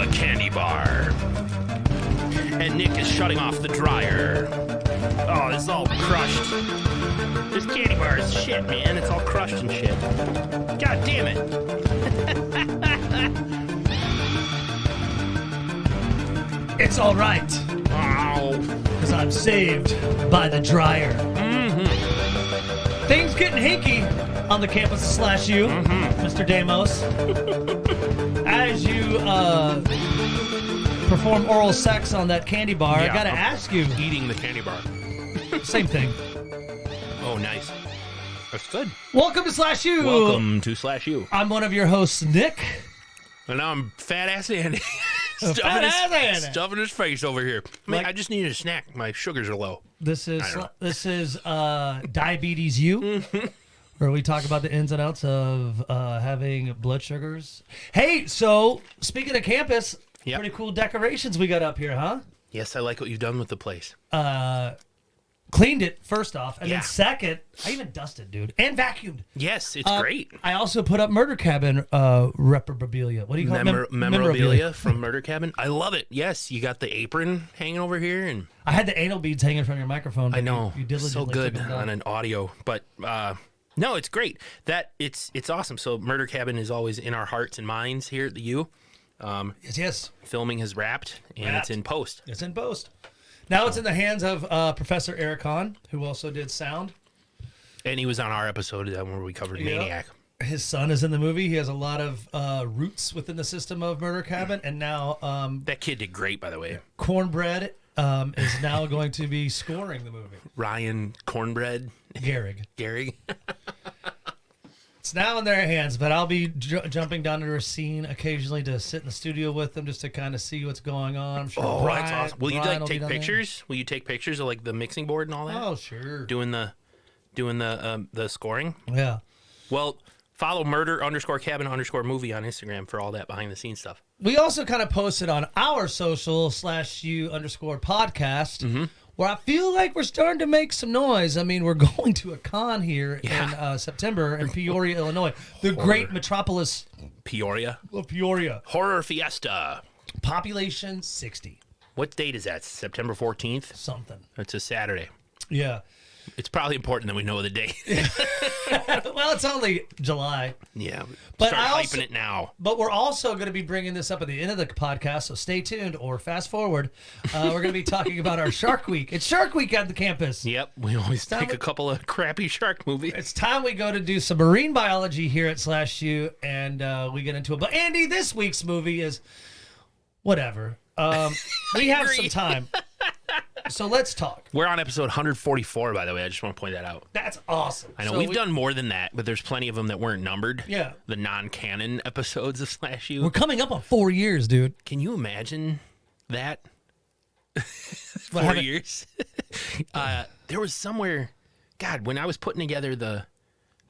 the candy bar. And Nick is shutting off the dryer. Oh, this is all crushed. This candy bar is shit, man. It's all crushed and shit. God damn it. It's all right, Wow. because I'm saved by the dryer. Things getting hinky on the campus of SlashU, Mr. Damos. As you perform oral sex on that candy bar, I gotta ask you. Eating the candy bar. Same thing. Oh, nice. That's good. Welcome to SlashU. Welcome to SlashU. I'm one of your hosts, Nick. And now I'm fat-ass Andy. Fat-ass Andy. Stuffing his face over here. Man, Like- I just need a snack. My sugars are low. This is I don't Diabetes U, where we talk about the ins and outs of having blood sugars. Hey, so speaking of campus, Yep. pretty cool decorations we got up here, huh? Yes, I like what you've done with the place. Cleaned it first off, and Yeah. then second, I even dusted, dude, and vacuumed. Yes, it's great. I also put up Murder Cabin reprobabilia. What do you call it? Memorabilia from Murder Cabin. I love it. Yes, you got the apron hanging over here, and I had the anal beads hanging from your microphone. I but know you diligently so good took them down. on an audio, but no, it's great. That it's awesome. So Murder Cabin is always in our hearts and minds here at the U. Yes. Filming has wrapped, and it's in post. It's in post. Now it's in the hands of Professor Eric Hahn, who also did sound. And he was on our episode where we covered Maniac. His son is in the movie. He has a lot of roots within the system of Murder Cabin, and now That kid did great, by the way. Cornbread is now going to be scoring the movie. Ryan Cornbread Gehrig. Gary. It's now in their hands, but I'll be jumping down to a scene occasionally to sit in the studio with them just to kind of see what's going on. I'm sure Brian, That's awesome. Will you Brian will be take down there. pictures? Will you take pictures of like the mixing board and all that? Oh, sure. Doing the scoring. Yeah. Well, follow murder_cabin_movie on Instagram for all that behind the scenes stuff. We also kind of posted on our social /U_podcast where I feel like we're starting to make some noise. I mean, we're going to a con here in September in Peoria, Illinois, the great metropolis Peoria. of Peoria. Horror Fiesta. Population 60 What date is that? September 14th? something. It's a Saturday. Yeah. It's probably important that we know the date. Well, it's only July. Yeah. But Start I hyping also- it now. But we're also going to be bringing this up at the end of the podcast, so stay tuned or fast forward. We're going to be talking about our Shark Week. It's Shark Week at the campus. Yep. We always time take we- a couple of crappy shark movies. It's time we go to do some marine biology here at SlashU, and we get into it. But Andy, this week's movie is whatever. We have some time, so let's talk. We're on episode 144, by the way. I just want to point that out. That's awesome. I know So we've done more than that, but there's plenty of them that weren't numbered. Yeah. The non-canon episodes of SlashU. We're coming up on 4 years, dude. Can you imagine that? Well, 4 haven't- years. There was somewhere, God, when I was putting together the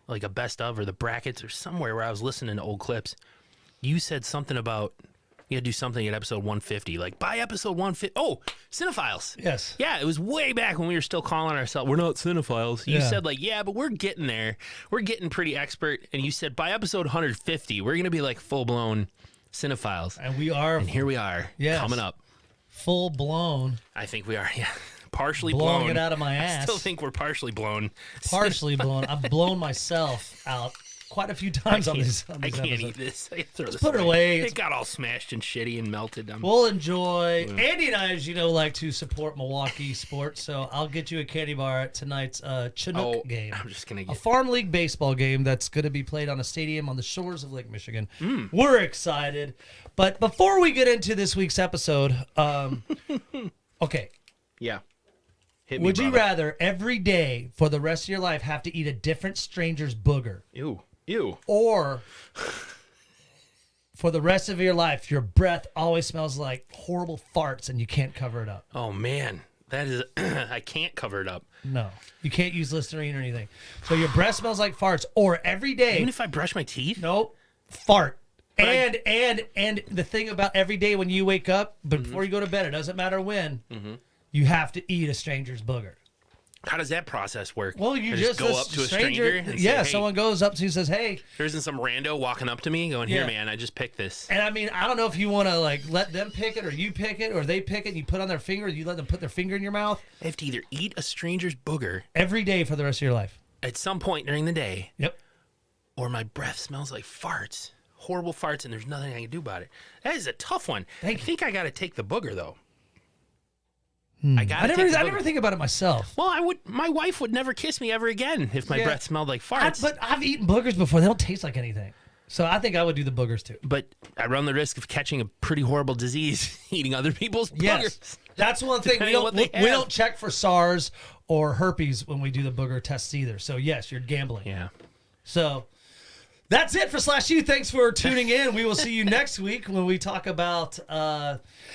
like a best of or the brackets or somewhere where I was listening to old clips, you said something about you had to do something at episode 150. Like by episode 150, oh, Cinephiles. Yes. Yeah, it was way back when we were still calling ourselves, we're not cinephiles. You Yeah. said like, yeah, but we're getting there. We're getting pretty expert. And you said by episode 150, we're going to be like full blown cinephiles. And we are And here we are, Yes. coming up. full blown, I think we are, yeah. Partially blowing blown. it out of my I ass. still think we're partially blown. Partially blown. I've blown myself out quite a few times on these I can't episodes. eat this. I throw this put it away. It got all smashed and shitty and melted. We'll enjoy. Andy and I, as you know, like to support Milwaukee sports, so I'll get you a candy bar at tonight's Chinook game. I'm just going to A get... farm league baseball game that's going to be played on a stadium on the shores of Lake Michigan. We're excited. But before we get into this week's episode, okay, Yeah. Hit me, would you brother. rather every day for the rest of your life have to eat a different stranger's booger? Ew. Ew. Or for the rest of your life, your breath always smells like horrible farts and you can't cover it up? Oh, man. That is... I can't cover it up. No, you can't use Listerine or anything. So your breath smells like farts, or every day. Even if I brush my teeth? Nope, fart. But And the thing about every day when you wake up, before you go to bed, it doesn't matter when, you have to eat a stranger's booger. How does that process work? Well, you I just go up to a stranger and say, hey, someone goes up to you and says, hey. There isn't some rando walking up to me going, here, Yeah. man, I just picked this. And I mean, I don't know if you want to like let them pick it or you pick it or they pick it and you put on their finger, you let them put their finger in your mouth. I have to either eat a stranger's booger every day for the rest of your life. at some point during the day. Yep. Or my breath smells like farts. Horrible farts, and there's nothing I can do about it. That is a tough one. I think I got to take the booger, though. I never think about it myself. Well, my wife would never kiss me ever again if my breath smelled like farts. But I've eaten boogers before. They don't taste like anything. So I think I would do the boogers too. But I run the risk of catching a pretty horrible disease eating other people's boogers. Yes. That's one thing. We don't check for SARS or herpes when we do the booger tests either. So yes, you're gambling. Yeah. So that's it for SlashU. Thanks for tuning in. We will see you next week when we talk about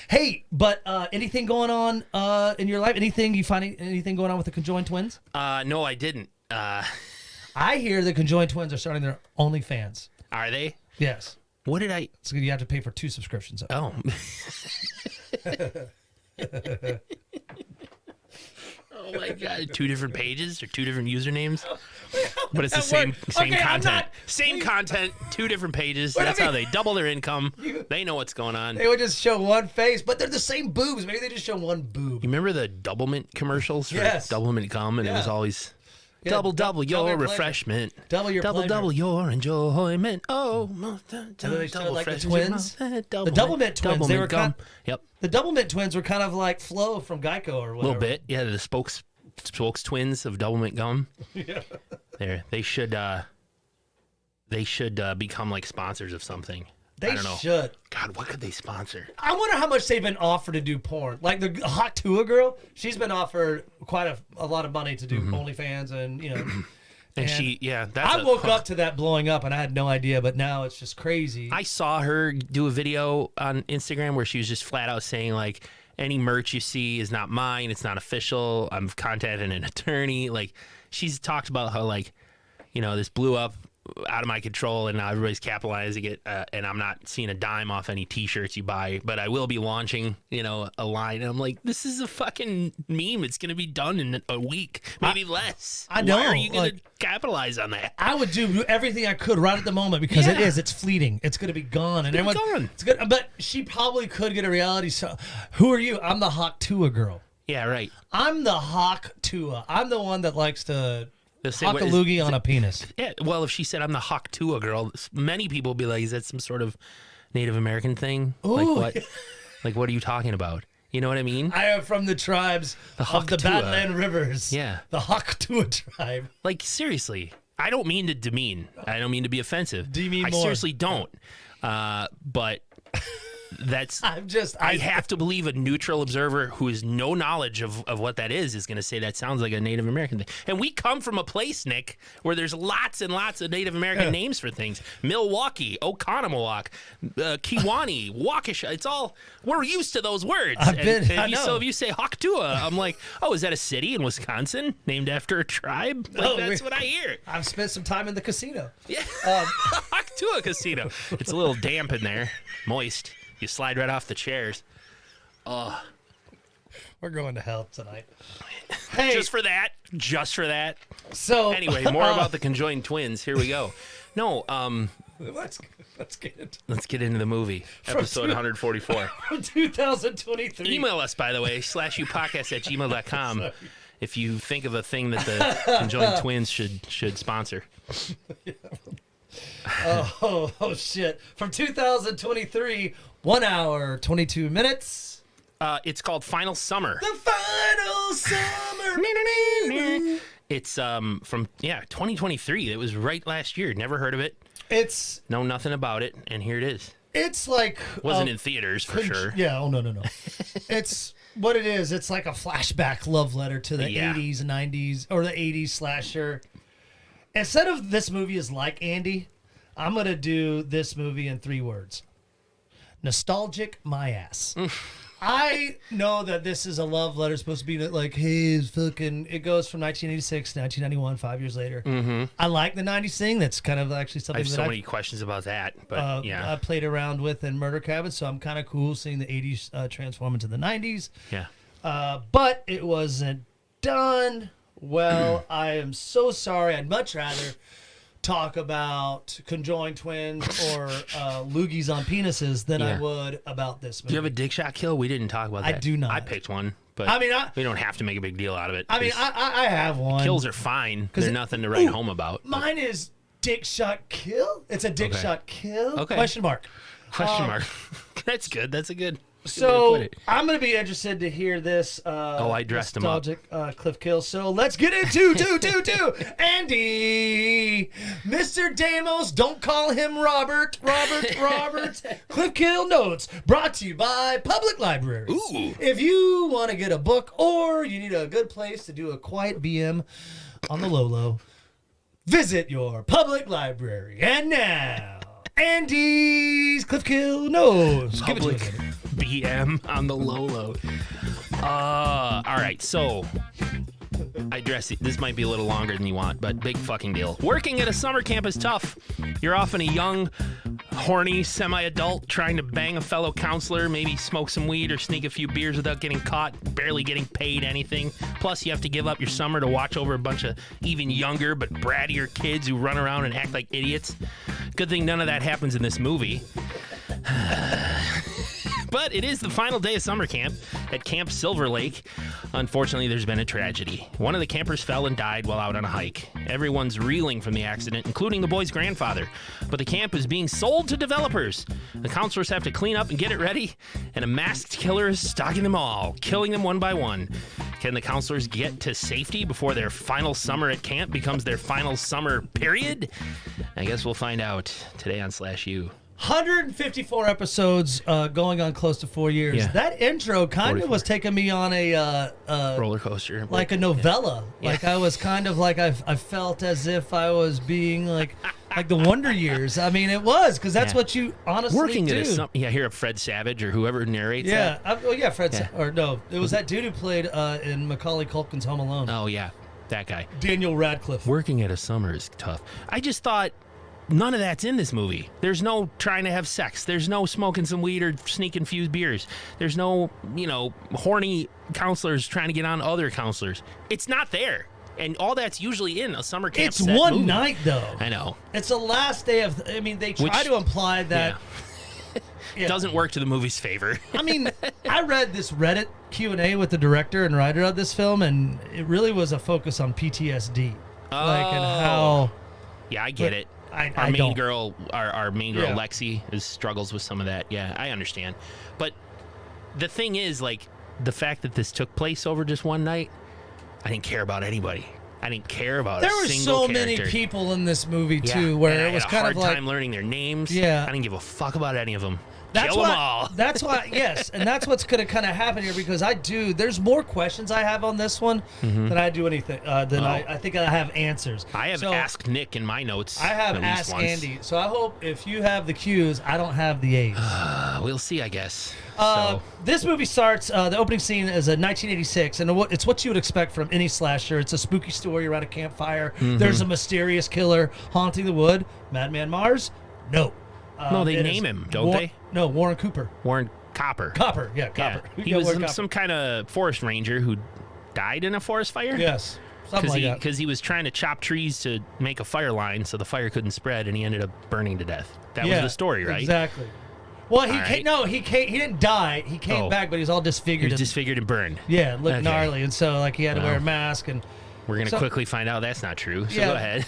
anything going on in your life? Anything going on with the conjoined twins? No, I didn't. I hear the conjoined twins are starting their OnlyFans. Are they? Yes. What did I? So you have to pay for 2 subscriptions. Oh. Oh my God! 2 different pages or 2 different usernames, but it's the same content. Same content, 2 different pages. That's how they double their income. They know what's going on. They would just show one face, but they're the same boobs. Maybe they just show one boob. You remember the Doublemint commercials? Yes. Doublemint gum, and it was always double your refreshment. Double your pleasure. Double your enjoyment. Oh, they double like the fresh twins? The Doublemint twins. They were gum. Yep. The Doublemint twins were kind of like Flo from Geico or whatever. A little bit. Yeah, the spokes twins of Doublemint gum. Yeah. They should become like sponsors of something. They I don't know. should. God, what could they sponsor? I wonder how much they've been offered to do porn. Like the Hot Tua girl, she's been offered quite a lot of money to do OnlyFans, and you know. And I woke up to that blowing up, and I had no idea, but now it's just crazy. I saw her do a video on Instagram where she was just flat out saying like, any merch you see is not mine. It's not official. I'm contacting an attorney. Like, she's talked about how like, you know, this blew up out of my control, and now everybody's capitalizing it, and I'm not seeing a dime off any T-shirts you buy, but I will be launching, you know, a line. And I'm like, this is a fucking meme. It's going to be done in a week, maybe less. I know. Why are you going to capitalize on that? I would do everything I could right at the moment because it's fleeting. It's going to be gone, and everyone. Gone. It's good, but she probably could get a reality show. Who are you? I'm the Hawk Tua girl. Yeah, right. I'm the Hawk Tua. I'm the one that likes to. Hawk a what loogie on a penis. Yeah, well, if she said I'm the Hawk Tua girl, many people would be like, is that some sort of Native American thing? Ooh. Like what? Like, what are you talking about? You know what I mean? I am from the tribes of the Tua. Badland Rivers. Yeah. The Hawk Tua tribe. Like, seriously. I don't mean to demean. I don't mean to be offensive. Demean I more. seriously don't. But that's... I have to believe a neutral observer who has no knowledge of what that is going to say that sounds like a Native American thing. And we come from a place, Nick, where there's lots and lots of Native American names for things. Milwaukee, Oconomowoc, Kewanee, Waukesha. It's all... We're used to those words. I know. So if you say Hawktua, I'm like, oh, is that a city in Wisconsin named after a tribe? Like, that's what I hear. I've spent some time in the casino. Yeah. Hawktua Casino. It's a little damp in there. Moist. You slide right off the chairs. Oh. We're going to hell tonight. Hey. Just for that. So anyway, more about the conjoined twins. Here we go. No, let's get into the movie. Episode 144. From 2023. Email us, by the way, slashupodcast@gmail.com if you think of a thing that the conjoined twins should sponsor. Oh shit. From 2023, 1 hour, 22 minutes. It's called Final Summer. The Final Summer. It's from 2023. It was right last year. Never heard of it. Know nothing about it, and here it is. It's like wasn't in theaters for sure. Yeah. Oh no. It's what it is. It's like a flashback love letter to the 80s and 90s or the 80s slasher. Instead of this movie is like Andy, I'm gonna do this movie in 3 words. Nostalgic my ass. I know that this is a love letter supposed to be like, hey, it's fucking. It goes from 1986 to 1991, 5 years later. Mm-hmm. I like the 90s thing. That's kind of actually something I have so many questions about that, but I played around with in Murder Cabin, so I'm kind of cool seeing the 80s transform into the 90s. Yeah. But it wasn't done Well, I am so sorry. I'd much rather talk about conjoined twins or loogies on penises than I would about this movie. Do you have a dick shot kill? We didn't talk about that. I do not. I picked one, but I mean, we don't have to make a big deal out of it. I mean, I have one. Kills are fine. They're nothing to write home about. Mine is dick shot kill. It's a dick shot kill? Okay. Question mark. That's good. That's a good. So I'm going to be interested to hear this. I dressed him up. Nostalgic Cliff Kill. So let's get into Andy, Mr. Damos. Don't call him Robert. Cliff Kill notes brought to you by Public Library. Ooh. If you want to get a book or you need a good place to do a quiet BM on the low, visit your public library. And now, Andy's Cliff Kill notes. Give it to us, Andy. BM on the low. All right, so I dress it. This might be a little longer than you want, but big fucking deal. Working at a summer camp is tough. You're often a young, horny, semi-adult trying to bang a fellow counselor, maybe smoke some weed or sneak a few beers without getting caught, barely getting paid anything. Plus, you have to give up your summer to watch over a bunch of even younger but brattier kids who run around and act like idiots. Good thing none of that happens in this movie. But it is the final day of summer camp at Camp Silver Lake. Unfortunately, there's been a tragedy. One of the campers fell and died while out on a hike. Everyone's reeling from the accident, including the boy's grandfather. But the camp is being sold to developers. The counselors have to clean up and get it ready, and a masked killer is stalking them all, killing them one by one. Can the counselors get to safety before their final summer at camp becomes their final summer period? I guess we'll find out today on SlashU. 154 episodes going on close to 4 years. Yeah. That intro kind of was taking me on a roller coaster. like a novella. Yeah. Like I was kind of like I felt as if I was being like the Wonder Years. I mean, it was because that's what you honestly working do. I hear of Fred Savage or whoever narrates Yeah. that. Fred. Or no, it was that dude who played in Macaulay Culkin's Home Alone. Oh, yeah. That guy. Daniel Radcliffe. Working at a summer is tough. I just thought none of that's in this movie. There's no trying to have sex. There's no smoking some weed or sneaking few beers. There's no, horny counselors trying to get on other counselors. It's not there. And all that's usually in a summer camp It's set one movie. night, though. I know. It's the last day of... I mean, they try to imply that... Yeah. Doesn't work to the movie's favor. I mean, I read this Reddit Q&A with the director and writer of this film, and it really was a focus on PTSD. And how... Yeah, I get it. Our main girl, Lexi, struggles with some of that. Yeah, I understand. But the thing is, the fact that this took place over just one night, I didn't care about anybody. I didn't care about a single character. There were so many people in this movie, too, where it was kind of like... I had a hard time learning their names. Yeah. I didn't give a fuck about any of them. Kill them all. That's why, yes, and that's what's going to kind of happen here because there's more questions I have on this one than I do anything, I think I have answers. I have asked Nick in my notes. I have asked Andy, so I hope if you have the Q's, I don't have the A's. We'll see, I guess. This movie starts, the opening scene is 1986, and it's what you would expect from any slasher. It's a spooky story around a campfire. There's a mysterious killer haunting the wood. Madman Mars? No. No, they name him, don't they? No, Warren Cooper. Warren Copper. Copper. He was some kind of forest ranger who died in a forest fire? Yes. Something like that. Because he was trying to chop trees to make a fire line so the fire couldn't spread, and he ended up burning to death. That was the story, right? Exactly. Well, he didn't die. He came back, but he was all disfigured. He was disfigured and burned. Yeah, it looked gnarly, and so he had to wear a mask and. We're going to quickly find out that's not true, so go ahead.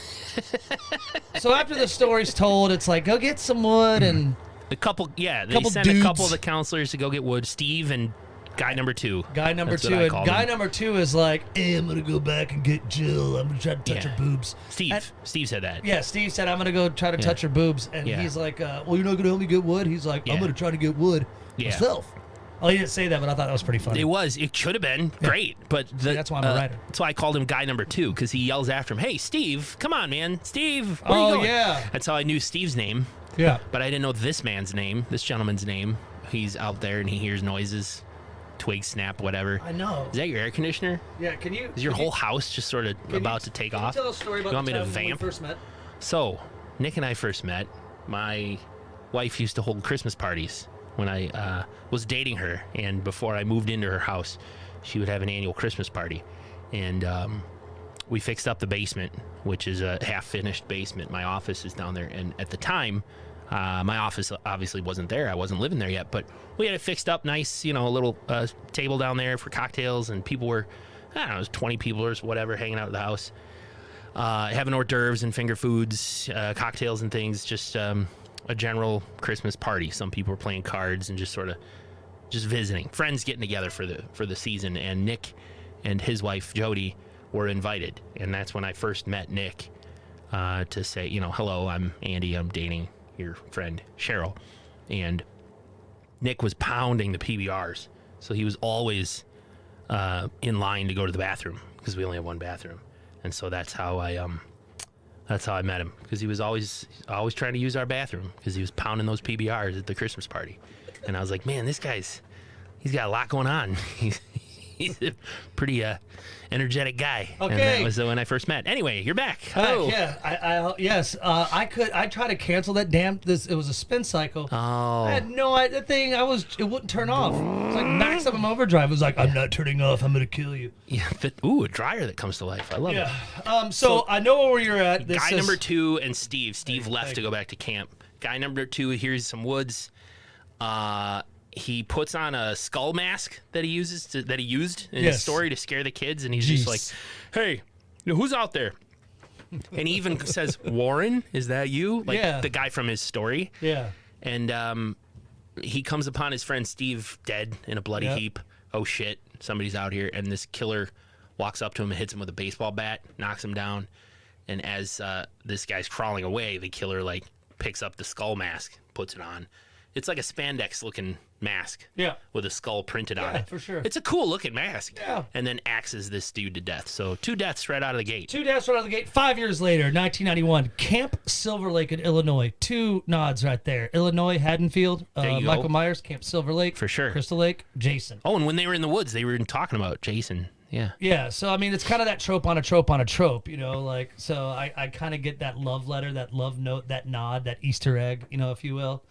So after the story's told, it's like, go get some wood and... They sent a couple of the counselors to go get wood. Steve and guy number 2. Guy number 2. And guy number 2 is like, hey, I'm going to go back and get Jill. I'm going to try to touch her boobs. Steve said that. Yeah, Steve said, I'm going to go try to touch her boobs. And he's like, well, you're not going to help me get wood? He's like, I'm going to try to get wood myself. Oh, he didn't say that, but I thought that was pretty funny. It should have been great, but that's why I'm a writer. That's why I called him guy number 2, because he yells after him, "Hey, Steve, come on, man, Steve, where are you going?" Yeah. That's how I knew Steve's name. Yeah, but I didn't know this gentleman's name. He's out there and he hears noises, twigs snap, whatever. I know. Is that your air conditioner? Yeah. Can you? Is your whole house just sort of about to take off? Can you tell a story about the time when we first met? So, Nick and I first met. My wife used to hold Christmas parties. When I was dating her, and before I moved into her house, she would have an annual Christmas party. And we fixed up the basement, which is a half-finished basement. My office is down there, and at the time, my office obviously wasn't there. I wasn't living there yet, but we had it fixed up nice, a little table down there for cocktails, and people were, I don't know, it was 20 people or whatever hanging out at the house, having hors d'oeuvres and finger foods, cocktails and things, just a general Christmas party. Some people were playing cards and just sort of just visiting, friends getting together for the season, and Nick and his wife Jody were invited, and that's when I first met Nick to say, hello, I'm Andy, I'm dating your friend Cheryl. And Nick was pounding the PBRs, so he was always in line to go to the bathroom because we only have one bathroom, and so that's how I met him, because he was always trying to use our bathroom because he was pounding those PBRs at the Christmas party. And I was like, man, he's got a lot going on. He's a pretty energetic guy. Okay. And that was when I first met. Anyway, you're back. Hello. Yeah. Yes. I tried to cancel that it was a spin cycle. Oh. I had no idea. It wouldn't turn off. It was like maximum overdrive. It was like, I'm not turning off. I'm going to kill you. Yeah. A dryer that comes to life. I love it. So I know where you're at. Guy number 2 and Steve. Steve left to go back to camp. Guy number 2, here's some woods. He puts on a skull mask that he used in his story to scare the kids, and he's just like, "Hey, who's out there?" And he even says, "Warren, is that you?" Like the guy from his story. Yeah. And he comes upon his friend Steve dead in a bloody heap. Oh shit, somebody's out here! And this killer walks up to him and hits him with a baseball bat, knocks him down. And as this guy's crawling away, the killer picks up the skull mask, puts it on. It's like a spandex looking mask with a skull printed on it. For sure. It's a cool looking mask. Yeah. And then axes this dude to death. So 2 deaths right out of the gate. 2 deaths right out of the gate. 5 years later, 1991, Camp Silver Lake in Illinois. 2 nods right there. Illinois, Haddonfield, Michael Myers, Camp Silver Lake. For sure. Crystal Lake, Jason. Oh, and when they were in the woods, they were talking about Jason. Yeah. Yeah, so I mean, it's kind of that trope on a trope on a trope, so I kind of get that love letter, that love note, that nod, that Easter egg, if you will.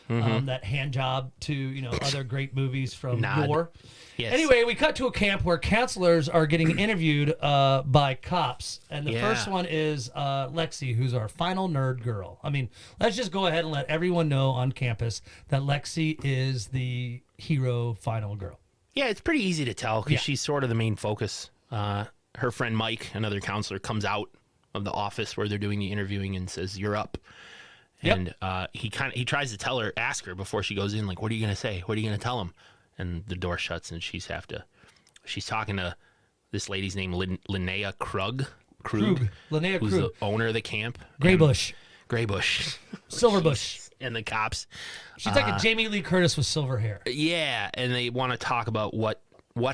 That hand job to, other great movies from yore. Yes. Anyway, we cut to a camp where counselors are getting interviewed by cops. And the first one is Lexi, who's our final nerd girl. I mean, let's just go ahead and let everyone know on campus that Lexi is the hero final girl. Yeah, it's pretty easy to tell because she's sort of the main focus. Her friend Mike, another counselor, comes out of the office where they're doing the interviewing and says, "You're up." And he tries to ask her before she goes in, like, what are you going to say? What are you going to tell him? And the door shuts, and she's talking to this lady's name, Linnea Krug. Linnea who's Krug, the owner of the camp. Graybush. Silverbush. And the cops. She's like a Jamie Lee Curtis with silver hair. Yeah, and they want to talk about what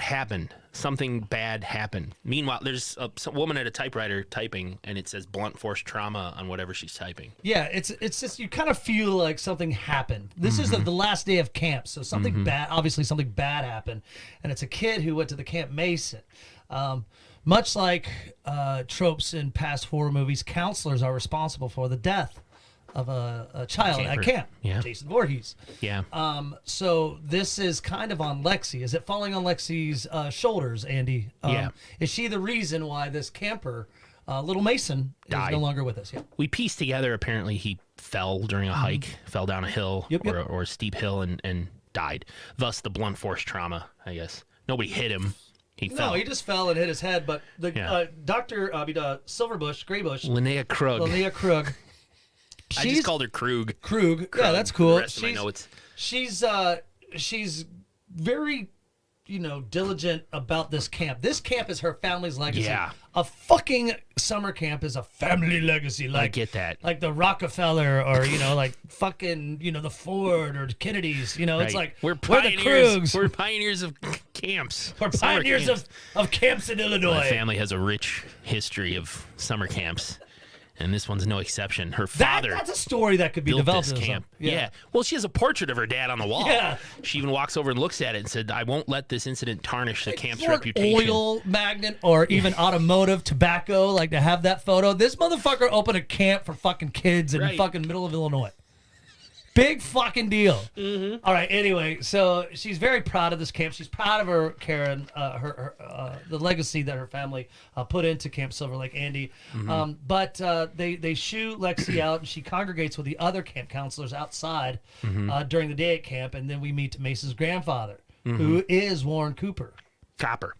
happened. Something bad happened. Meanwhile, there's a woman at a typewriter typing, and it says blunt force trauma on whatever she's typing. Yeah, it's just, you kind of feel like something happened. This is the last day of camp, so something bad, obviously something bad happened, and it's a kid who went to the Camp Mason. Much like tropes in past horror movies, counselors are responsible for the death of a child at camp. Yeah. Jason Voorhees. Yeah. So this is kind of on Lexi. Is it falling on Lexi's shoulders, Andy? Yeah. Is she the reason why this camper, Little Mason, died. is no longer with us? Yeah. We pieced together, apparently he fell during a hike, fell down a hill or a steep hill and died. Thus the blunt force trauma, I guess. Nobody hit him. He fell. No, he just fell and hit his head. But the Silverbush, Graybush, Linnea Krug. I just called her Krug. Yeah, that's cool. The rest of my notes. She's very, diligent about this camp. This camp is her family's legacy. Yeah. A fucking summer camp is a family legacy. Like, I get that. Like the Rockefeller or, like fucking, the Ford or the Kennedys. It's like, we're the pioneers. Krugs. We're pioneers of camps. We're pioneers of camps in Illinois. My family has a rich history of summer camps. And this one's no exception. Her father that's a story that could be built developed this in camp. Yeah. Yeah. Well, she has a portrait of her dad on the wall. Yeah. She even walks over and looks at it and said, "I won't let this incident tarnish the camp's For an reputation." oil magnet or even automotive tobacco, like to have that photo. This motherfucker opened a camp for fucking kids in fucking middle of Illinois. Big fucking deal. All right. Anyway, so she's very proud of this camp. She's proud of her Karen, the legacy that her family put into Camp Silver Lake. Andy, but they shoo Lexi out, and she congregates with the other camp counselors outside during the day at camp, and then we meet Mace's grandfather, who is Warren Cooper. Copper.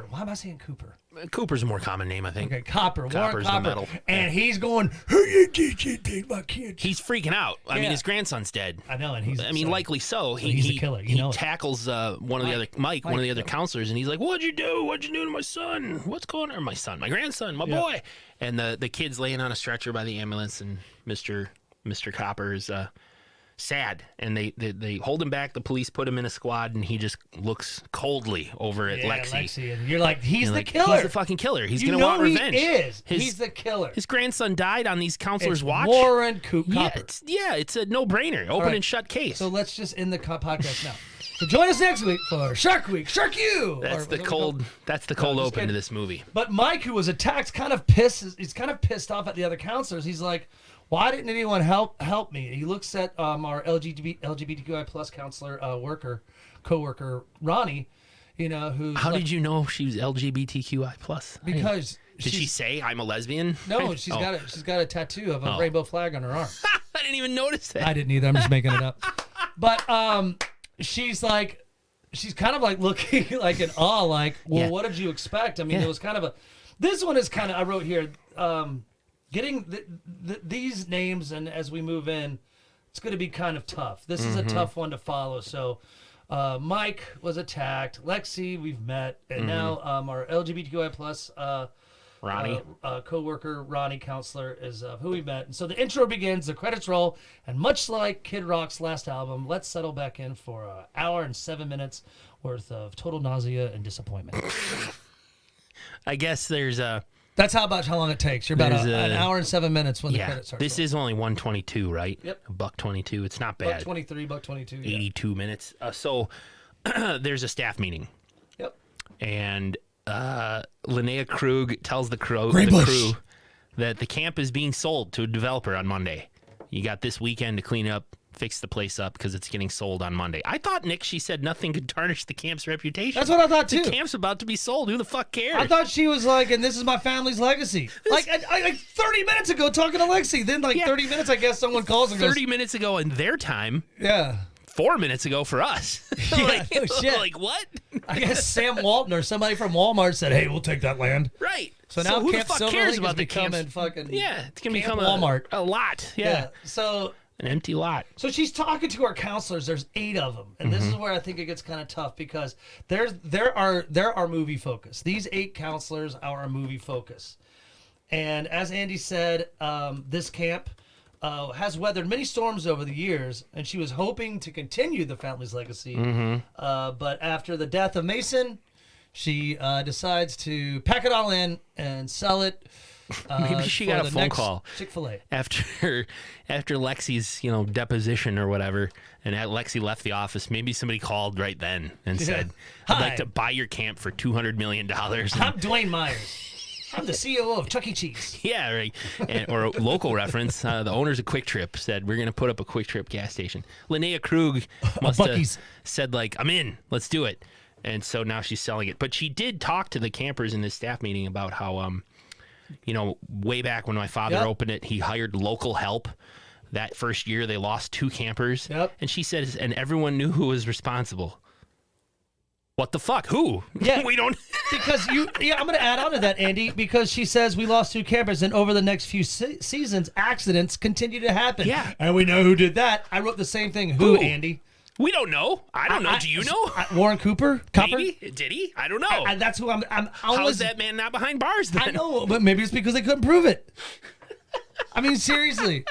Why am I saying Cooper? Cooper's a more common name, I think. Okay, Copper. Warren Copper's the Copper. metal. And he's going, "Who you take my kids?" He's freaking out. I mean, Yeah. his grandson's dead. I know, and he's. I mean, so- likely so. he's a killer. You he know it. tackles one of the other one of the other counselors, and he's like, "What'd you do? What'd you do to my son? What's going on? My son, my grandson, my boy." And the kid's laying on a stretcher by the ambulance, and Mr. Copper is sad, and they hold him back. The police put him in a squad, and he just looks coldly over at Lexi. And you're like, he's And the like, killer. He's the fucking killer. He's you gonna know want revenge. He is. His, He's the killer. His grandson died on these counselors' It's watch. Warren Copper. It's a no-brainer. Open right. and shut case. So let's just end the podcast now. So join us next week for Shark Week, SharkU. That's the cold. That's the cold open to this movie. But Mike, who was attacked, kind of pissed. He's kind of pissed off at the other counselors. He's like, "Why didn't anyone help me?" He looks at our LGBTQI plus counselor co-worker Ronnie. You know, who's How did you know she was LGBTQI plus? Because Did she say I'm a lesbian? No, she's got a tattoo of a rainbow flag on her arm. I didn't even notice that. I didn't either. I'm just making it up. But she's kind of like looking like in awe, like, well, what did you expect? I mean, it was kind of this one is kind of, I wrote here, getting these names, and as we move in, it's going to be kind of tough. This is a tough one to follow. So Mike was attacked. Lexi, we've met. And now our LGBTQI plus Ronnie. co-worker Ronnie counselor is who we met. And so the intro begins, the credits roll, and much like Kid Rock's last album, let's settle back in for an hour and 7 minutes worth of total nausea and disappointment. I guess there's a. That's how long it takes. You're about There's an hour and 7 minutes when the Yeah, credits start. this is only 122, right? Yep. $1.22. It's not bad. $1.23, $1.22. 82 minutes. So there's a staff meeting, Yep. and Linnea Krug tells the crew that the camp is being sold to a developer on Monday. You got this weekend to clean up, fix the place up, because it's getting sold on Monday. I thought, Nick, she said nothing could tarnish the camp's reputation. That's what I thought too. The camp's about to be sold. Who the fuck cares? I thought she was like, and this is my family's legacy. Like 30 minutes ago talking to Lexi. Then 30 minutes, I guess someone calls and 30 goes, minutes ago in their time. yeah. 4 minutes ago for us. Yeah, no shit. Like what? I guess Sam Walton or somebody from Walmart said, "Hey, we'll take that land." Right. So now who Camp the fuck Silver cares Lake about is the becoming camp? fucking Yeah, it's gonna Camp become Walmart. a lot. Yeah. So An empty lot. So she's talking to our counselors. There's 8 of them, and this is where I think it gets kind of tough because they're our movie focus. These 8 counselors are our movie focus, and as Andy said, this camp has weathered many storms over the years, and she was hoping to continue the family's legacy. But after the death of Mason, she decides to pack it all in and sell it. Maybe she got a phone call Chick-fil-A after Lexi's deposition or whatever, and Lexi left the office. Maybe somebody called right then and said, "I'd Hi. like to buy your camp for $200 million." I'm Dwayne Myers. I'm the CEO of Chuck E. Cheese. Yeah, right. Or a local reference. The owners of Quick Trip said, "We're going to put up a Quick Trip gas station." Linnea Krug must have said, "I'm in. Let's do it." And so now she's selling it. But she did talk to the campers in this staff meeting about how, way back when my father opened it, he hired local help. That first year, they lost 2 campers. Yep. And she says, and everyone knew who was responsible. What the fuck? Who? Yeah. We don't. Because I'm going to add on to that, Andy, because she says we lost 2 campers, and over the next few seasons, accidents continue to happen. Yeah. And we know who did that. I wrote the same thing. Who, Andy? We don't know. I don't know. Do you know? Warren Cooper? Maybe. Did he? I don't know. That's who I'm How is that man not behind bars then? I know, but maybe it's because they couldn't prove it. I mean, seriously.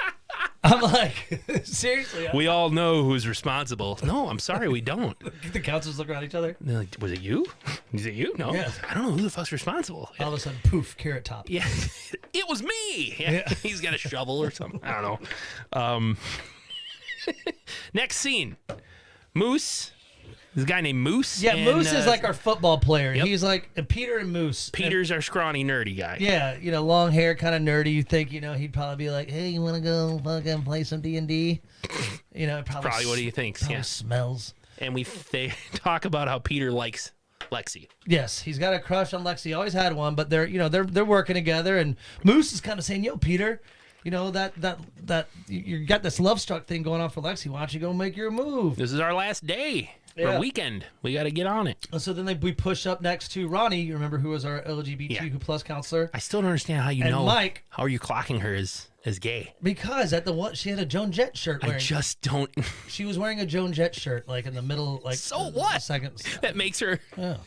I'm like, seriously. We all know who's responsible. No, I'm sorry, we don't. The counselors look around each other. They're like, was it you? Is it you? No. Yeah. I don't know who the fuck's responsible. All of a sudden, poof, Carrot Top. Yeah. It was me. Yeah. He's got a shovel or something. I don't know. Next scene. Moose There's a guy named Moose. Yeah, and, Moose is like our football player. Yep. He's like and Peter and Moose. Peter's our scrawny nerdy guy. Yeah, long hair, kind of nerdy. You think he'd probably be like, "Hey, you want to go fucking play some D&D?" Probably what he thinks. Probably Yeah. smells. And they talk about how Peter likes Lexi. Yes, he's got a crush on Lexi. Always had one, but they're working together. And Moose is kind of saying, "Yo, Peter, that you got this love struck thing going on for Lexi. Why don't you go make your move?" This is our last day Yeah. or weekend. We got to get on it. And so then we push up next to Ronnie. You remember who was our LGBTQ plus counselor? I still don't understand how you And know. Mike. How are you clocking her as gay? Because at the one she had a Joan Jett shirt wearing. I just don't. She was wearing a Joan Jett shirt, like in the middle, like So the what? second. That makes her. Yeah.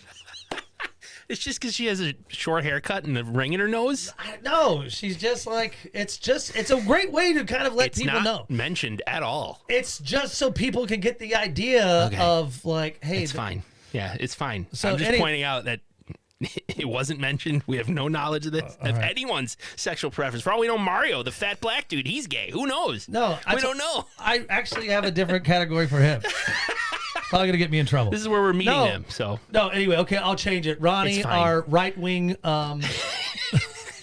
It's just because she has a short haircut and a ring in her nose. No, she's just like it's a great way to kind of let It's people not know. mentioned at all. It's just so people can get the idea Okay. of like, hey, It's fine. Yeah, it's fine. So I'm just pointing out that it wasn't mentioned. We have no knowledge of this, of anyone's sexual preference. For all we know, Mario, the fat black dude, he's gay. Who knows? No, we don't know. I actually have a different category for him. Probably gonna get me in trouble. This is where we're meeting No. him. So No, anyway, okay, I'll change it. Ronnie, It's fine. our right wing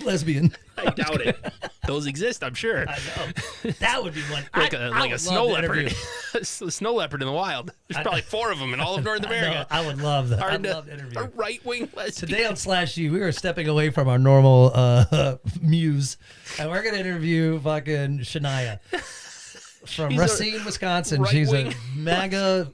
lesbian. I doubt it. Those exist, I'm sure. I know. That would be one. Like I a would snow love to leopard. interview. A snow leopard in the wild. There's probably 4 of them in all of North I know, America. I would love that. I'd love to A interview. right wing lesbian. Today on SlashU, we are stepping away from our normal muse, and we're gonna interview fucking Shania from She's a Racine, Wisconsin. She's a right-wing- MAGA.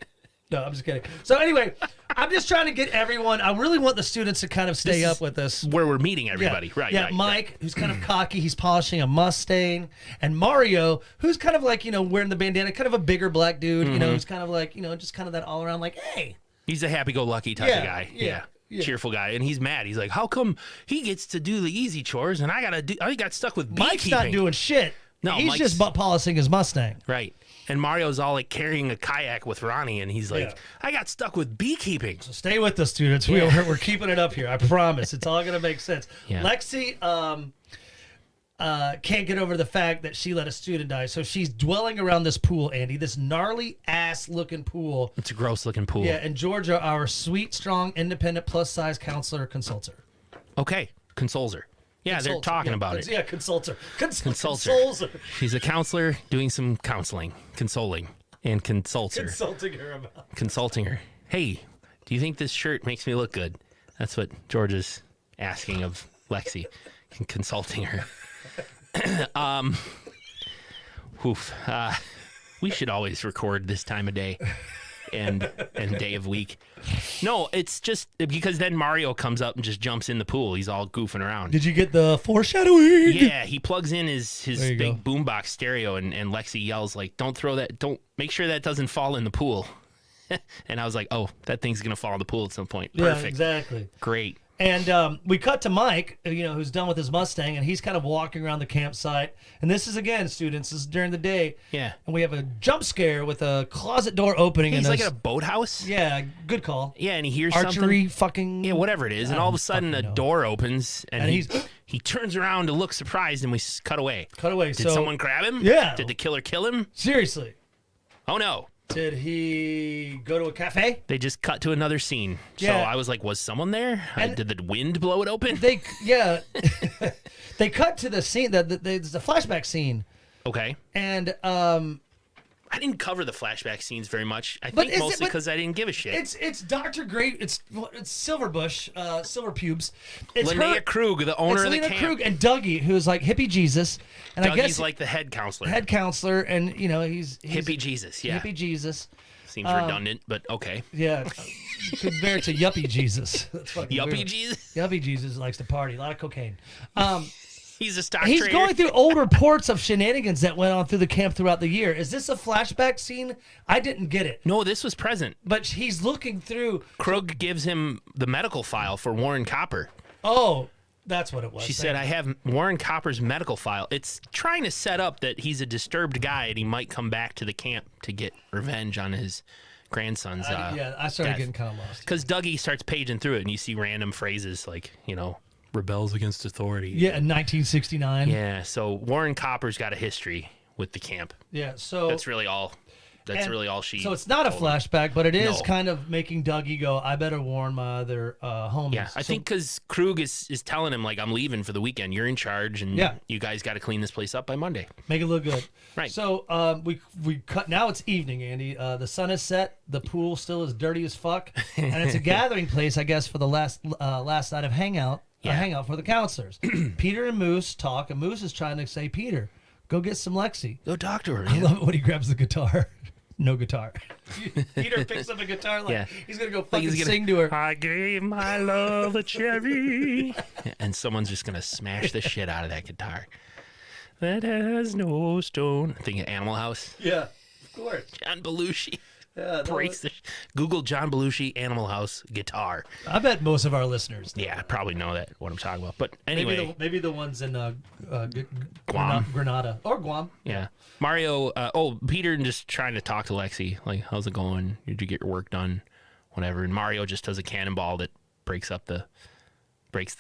No, I'm just kidding. So anyway, I'm just trying to get everyone. I really want the students to kind of stay This up is with us. Where we're meeting everybody. Right. Yeah, right, Mike, right. who's kind of cocky, he's polishing a Mustang, and Mario, who's kind of like wearing the bandana, kind of a bigger black dude, who's kind of like just kind of that all around like, hey. He's a happy-go-lucky type Yeah, of guy. yeah. Cheerful guy, and he's mad. He's like, "How come he gets to do the easy chores, and I got stuck with Mike's beekeeping?" not doing shit. No, he's Mike's- just polishing his Mustang. Right. And Mario's all like carrying a kayak with Ronnie, and he's like, Yeah. "I got stuck with beekeeping." So stay with us, students. Yeah. We're keeping it up here. I promise. It's all gonna make sense. Yeah. Lexi can't get over the fact that she let a student die, so she's dwelling around this pool, Andy, this gnarly ass looking pool. It's a gross-looking pool. Yeah, and Georgia, our sweet, strong, independent, plus-size counselor consultor. Okay. Consoles her. Yeah, they're Consulter, talking yeah, about it. Yeah, consultor. Consulter. Consoles her. She's a counselor doing some counseling, consoling, and consults her. Consulting her about. Consulting her. Hey, do you think this shirt makes me look good? That's what Georgia's asking of Lexi, and consulting her. We should always record this time of day and day of week. No, it's just because then Mario comes up and just jumps in the pool. He's all goofing around. Did you get the foreshadowing? Yeah, he plugs in his There you big boombox stereo, and Lexi yells like, "Don't throw that! Don't make sure that doesn't fall in the pool." And I was like, "Oh, that thing's gonna fall in the pool at some point." Perfect, Yeah, exactly. great. And we cut to Mike, who's done with his Mustang, and he's kind of walking around the campsite. And this is, again, students, this is during the day. Yeah, And we have a jump scare with a closet door opening. he's and like a- at a boathouse. Yeah, good call. Yeah, and he hears Archery something. fucking... Yeah, whatever it is, and I all of a don't sudden a fucking know. door opens, and, And he turns around to look surprised, and we cut away. Cut away. Did So, someone grab him? Yeah. Did the killer kill him? seriously, Oh no. did he go to a cafe? They just cut to another scene. So Yeah. I was like, was someone there? And- Did the wind blow it open? They cut to the scene, the flashback scene. Okay. And I didn't cover the flashback scenes very much. I But think is it- mostly but because I didn't give a shit. it's Dr. Great, it's Silverbush, Silver Pubes. It's Linnea her, Krug, the owner it's of the Lena camp. Krug and Dougie, who's like hippie Jesus, and I Dougie's guess like the head counselor. head counselor, and he's Hippie Jesus, yeah. hippie Jesus. Seems redundant, but okay. Yeah, compared to yuppie Jesus. That's fucking Yuppie weird. Jesus? Yuppie Jesus likes to party, a lot of cocaine. He's a stock He's trader. going through old reports of shenanigans that went on through the camp throughout the year. Is this a flashback scene? I didn't get it, No, this was present. but he's looking through. Krug gives him the medical file for Warren Copper. Oh, that's what it was. She said, I have Warren Copper's medical file. It's trying to set up that he's a disturbed guy and he might come back to the camp to get revenge on his grandson's I started death. getting kind of lost. Because Dougie starts paging through it and you see random phrases like, rebels against authority. Yeah, in 1969. Yeah, so Warren Copper's got a history with the camp. Yeah, so That's really all. That's really all she. So it's not a told him. flashback, but it is No. kind of making Dougie go, I better warn my other homies. Yeah, I think because Krug is telling him, like, I'm leaving for the weekend. You're in charge, and you guys got to clean this place up by Monday. Make it look good. Right. So we cut. Now it's evening, Andy. The sun is set. The pool still is dirty as fuck, and it's a gathering place, I guess, for the last night of hangout. Yeah. Hangout for the counselors. Peter and Moose talk, and Moose is trying to say, Peter, go get some Lexi. Go talk to her. I love it when he grabs the guitar. No guitar. Peter picks up a guitar like he's gonna go fucking sing to her. I gave my love a cherry, and someone's just gonna smash the shit out of that guitar. That has no stone. Think of Animal House. Yeah, of course. John Belushi. Yeah, Breaks the Google John Belushi Animal House guitar. I bet most of our listeners know. Yeah, probably know that what I'm talking about. But anyway, maybe the ones in Guam. Grenada or Guam. Yeah. Mario, Peter just trying to talk to Lexi, like, how's it going? Did you get your work done? Whatever. And Mario just does a cannonball that breaks the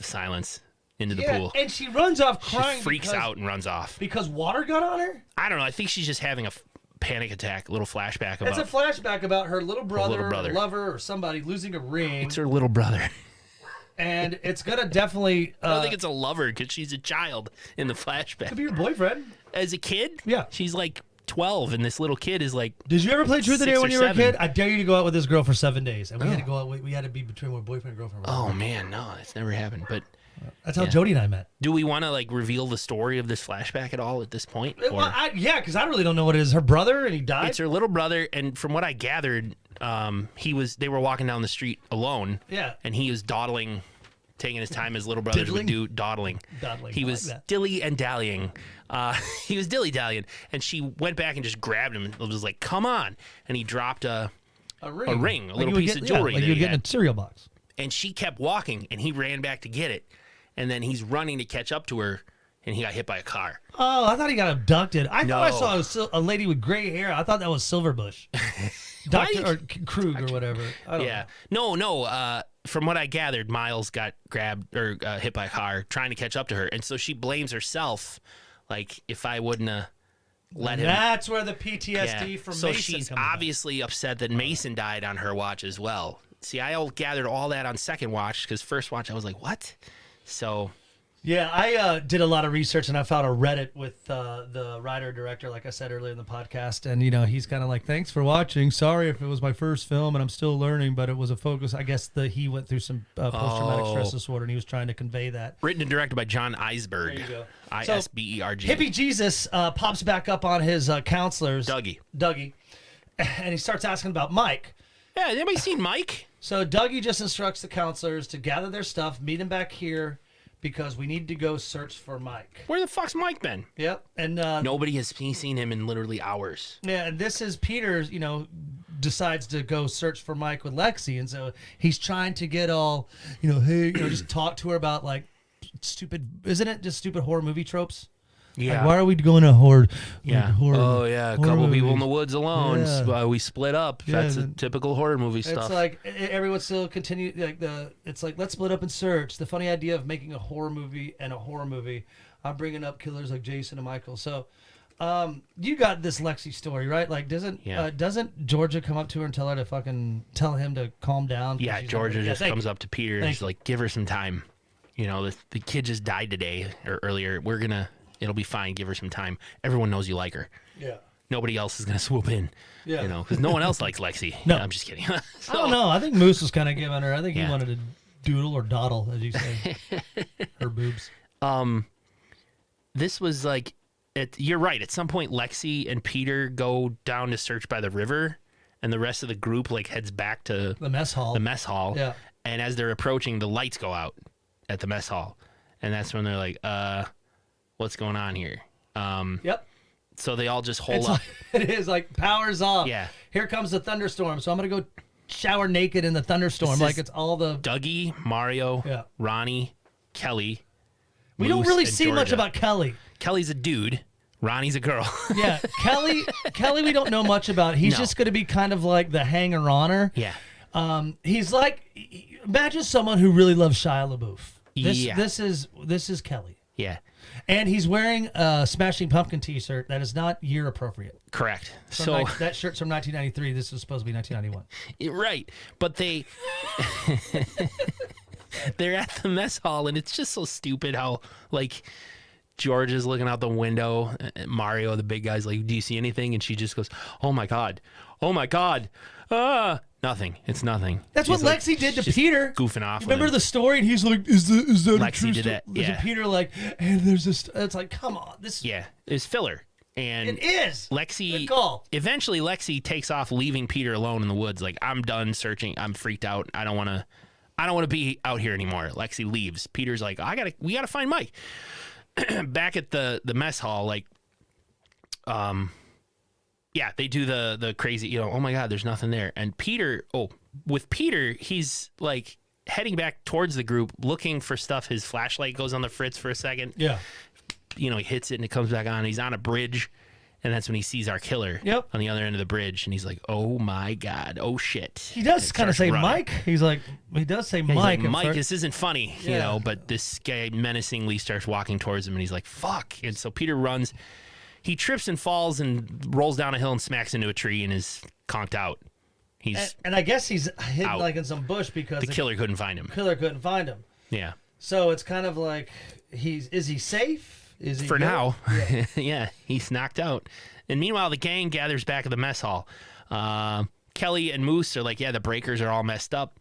silence into the pool. And she runs off crying. She freaks out and runs off. Because water got on her? I don't know. I think she's just having a panic attack, a little flashback about. It's a flashback about her little brother, brother. Or lover, or somebody losing a ring. It's her little brother. And it's gonna definitely. I don't think it's a lover because she's a child in the flashback. Could be your boyfriend. As a kid, Yeah. she's like 12, and this little kid is like. Did you ever play Truth or 6 Dare or when you were a 7. kid? I dare you to go out with this girl for 7 days, and we had to go out. We had to be between one boyfriend and girlfriend. Oh man, no, it's never happened. But that's how Jody and I met. do we want to like reveal the story of this flashback at all at this point? Or? Well, because I really don't know what it is. Her brother, and he died. It's her little brother, and from what I gathered, they were walking down the street alone. Yeah. And he was dawdling, taking his time as little brothers would do, dawdling. Dawdling, He I was like that. dilly and dallying. He was dilly dallying, and she went back and just grabbed him and was like, "Come on!" And he dropped a ring, a little piece of jewelry. like that you would he get in had. a cereal box. And she kept walking, and he ran back to get it, and then he's running to catch up to her, and he got hit by a car. Oh, I thought he got abducted. I thought I No. saw a lady with gray hair. I thought that was Silverbush. Dr. or Krug or whatever. I don't know. No. From what I gathered, Miles got grabbed or hit by a car trying to catch up to her, and so she blames herself. Like, if I wouldn't have let him. That's where the PTSD from So Mason she's comes obviously upset that Mason died on her watch as well. See, I gathered all that on second watch because first watch I was like, what? So. Yeah, I did a lot of research, and I found a Reddit with the writer-director, like I said earlier in the podcast, and, he's kind of like, thanks for watching. Sorry if it was my first film, and I'm still learning, but it was a focus. I guess he went through some post-traumatic stress disorder, and he was trying to convey that. Written and directed by John Eisberg. There you go. Isberg. Hippie Jesus pops back up on his counselors. Dougie. And he starts asking about Mike. Yeah, has anybody seen Mike? So Dougie just instructs the counselors to gather their stuff, meet him back here, because we need to go search for Mike. Where the fuck's Mike been? Yep. And Nobody has seen him in literally hours. yeah, and this is Peter's, decides to go search for Mike with Lexi, and so he's trying to get all, hey, just talk to her about like isn't it just stupid horror movie tropes? Yeah. Like, why are we going to horror? Yeah. Horror, Oh, yeah. A horror couple people in movies? the woods alone. Yeah. We split up. Yeah, That's a typical horror movie It's stuff. like everyone still continue it's like let's split up and search. The funny idea of making a horror movie and a horror movie. I'm bringing up killers like Jason and Michael. So, you got this Lexi story, right? Like, doesn't Georgia come up to her and tell him to calm down? Yeah, Georgia just comes up to Peter and she's like, give her some time. The kid just died today or earlier. It'll be fine. Give her some time. Everyone knows you like her. Yeah. Nobody else is going to swoop in. Yeah. Because no one else likes Lexi. No. I'm just kidding. I don't know. I think Moose was kind of giving her. I think he Yeah. wanted to doodle or dawdle, as you say. Her boobs. This was like, you're right. At some point, Lexi and Peter go down to search by the river, and the rest of the group heads back to The mess hall. Yeah. And as they're approaching, the lights go out at the mess hall. And that's when they're like, what's going on here? Yep. So they all just hold It's up. like, it is like power's off. Yeah. Here comes the thunderstorm. So I'm going to go shower naked in the thunderstorm. This Like is it's all the. Dougie, Mario, Yeah. Ronnie, Kelly. We don't Moose, really and see much Georgia. about Kelly. Kelly's a dude. Ronnie's a girl. Yeah. Kelly, we don't know much about. He's No. just going to be kind of like the hanger-oner. Yeah. He's like, imagine someone who really loves Shia LaBeouf. Yeah. This is Kelly. Yeah. And he's wearing a Smashing Pumpkin t-shirt that is not year appropriate. Correct. That shirt's from 1993. This was supposed to be 1991. Right. But they're at the mess hall, and it's just so stupid how, like, George is looking out the window. Mario, the big guy's like, do you see anything? And she just goes, oh, my God. Oh, my God. Nothing. It's nothing. That's She's what Lexi did to Peter. Goofing off. Remember the story? And he's like, is that Lexi a true did story? that, yeah. And Peter like, and there's this. It's like, come on. Yeah. It's filler. And it is. Lexi, eventually Lexi takes off, leaving Peter alone in the woods. Like, I'm done searching. I'm freaked out. I don't want to be out here anymore. Lexi leaves. Peter's like, we gotta find Mike. Back at the mess hall, like, yeah, they do the crazy, oh my God, there's nothing there. And with Peter, he's like heading back towards the group, looking for stuff. His flashlight goes on the fritz for a second. Yeah. He hits it and it comes back on. He's on a bridge, and that's when he sees our killer on the other end of the bridge, and he's like, oh my God, oh shit. He does kind of say running. Mike. He does say Mike. Like, Mike, this isn't funny, but this guy menacingly starts walking towards him, and he's like, fuck. And so Peter runs. He trips and falls and rolls down a hill and smacks into a tree and is conked out. And I guess he's hidden out. like in some bush because the killer couldn't find him. Yeah. So it's kind of like is he safe? Is he for good? now? Yeah, he's knocked out. And meanwhile, the gang gathers back at the mess hall. Kelly and Moose are like, yeah, the breakers are all messed up.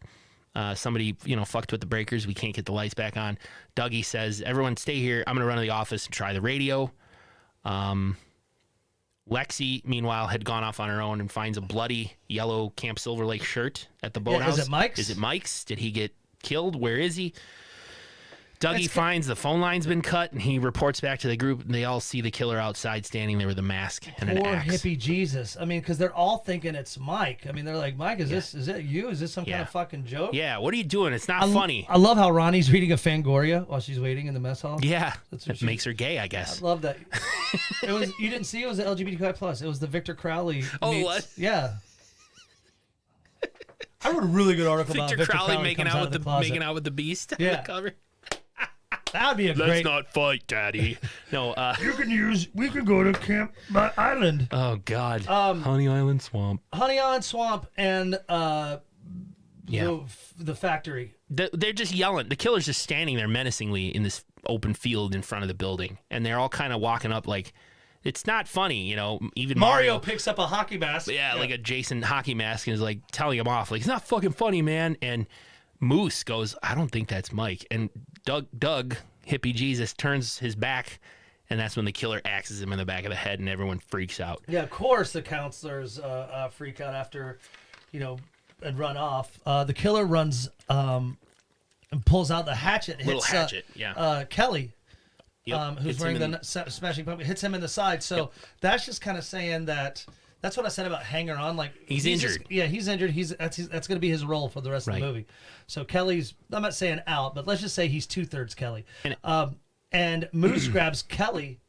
Somebody, fucked with the breakers. We can't get the lights back on. Dougie says, everyone stay here. I'm going to run to the office and try the radio. Lexi, meanwhile, had gone off on her own and finds a bloody yellow Camp Silver Lake shirt at the boathouse. Is it Mike's? Is it Mike's? Did he get killed? Where is he? Dougie finds the phone line's been cut, and he reports back to the group, and they all see the killer outside standing there with a mask and an axe. Poor hippie Jesus. I mean, because they're all thinking it's Mike. I mean, they're like, Mike, is it you? Is this some kind of fucking joke? Yeah, what are you doing? It's not funny. I love how Ronnie's reading a Fangoria while she's waiting in the mess hall. Yeah, that makes her gay, I guess. I love that. You didn't see it was the LGBTQI+. It was the Victor Crowley. What? Yeah. I wrote a really good article about Victor Crowley making out with the beast on the cover. That would be great. Let's not fight, Daddy. No, we could go to Camp Island. Oh God. Honey Island Swamp. Honey Island Swamp and the factory. They're just yelling. The killer's just standing there menacingly in this open field in front of the building, and they're all kind of walking up like, it's not funny, Even Mario picks up a hockey mask. Yeah, like a Jason hockey mask, and is like telling him off, like, it's not fucking funny, man. And Moose goes, I don't think that's Mike. And Doug, hippie Jesus, turns his back, and that's when the killer axes him in the back of the head, and everyone freaks out. Yeah, of course the counselors freak out after, and run off. The killer runs and pulls out the hatchet. Kelly, who's wearing the smashing pumpkin, hits him in the side. So that's just kind of saying that. That's what I said about Hanger On. Like he's injured. He's injured. That's going to be his role for the rest of the movie. So Kelly's, I'm not saying out, but let's just say he's 2/3 Kelly. And Moose grabs Kelly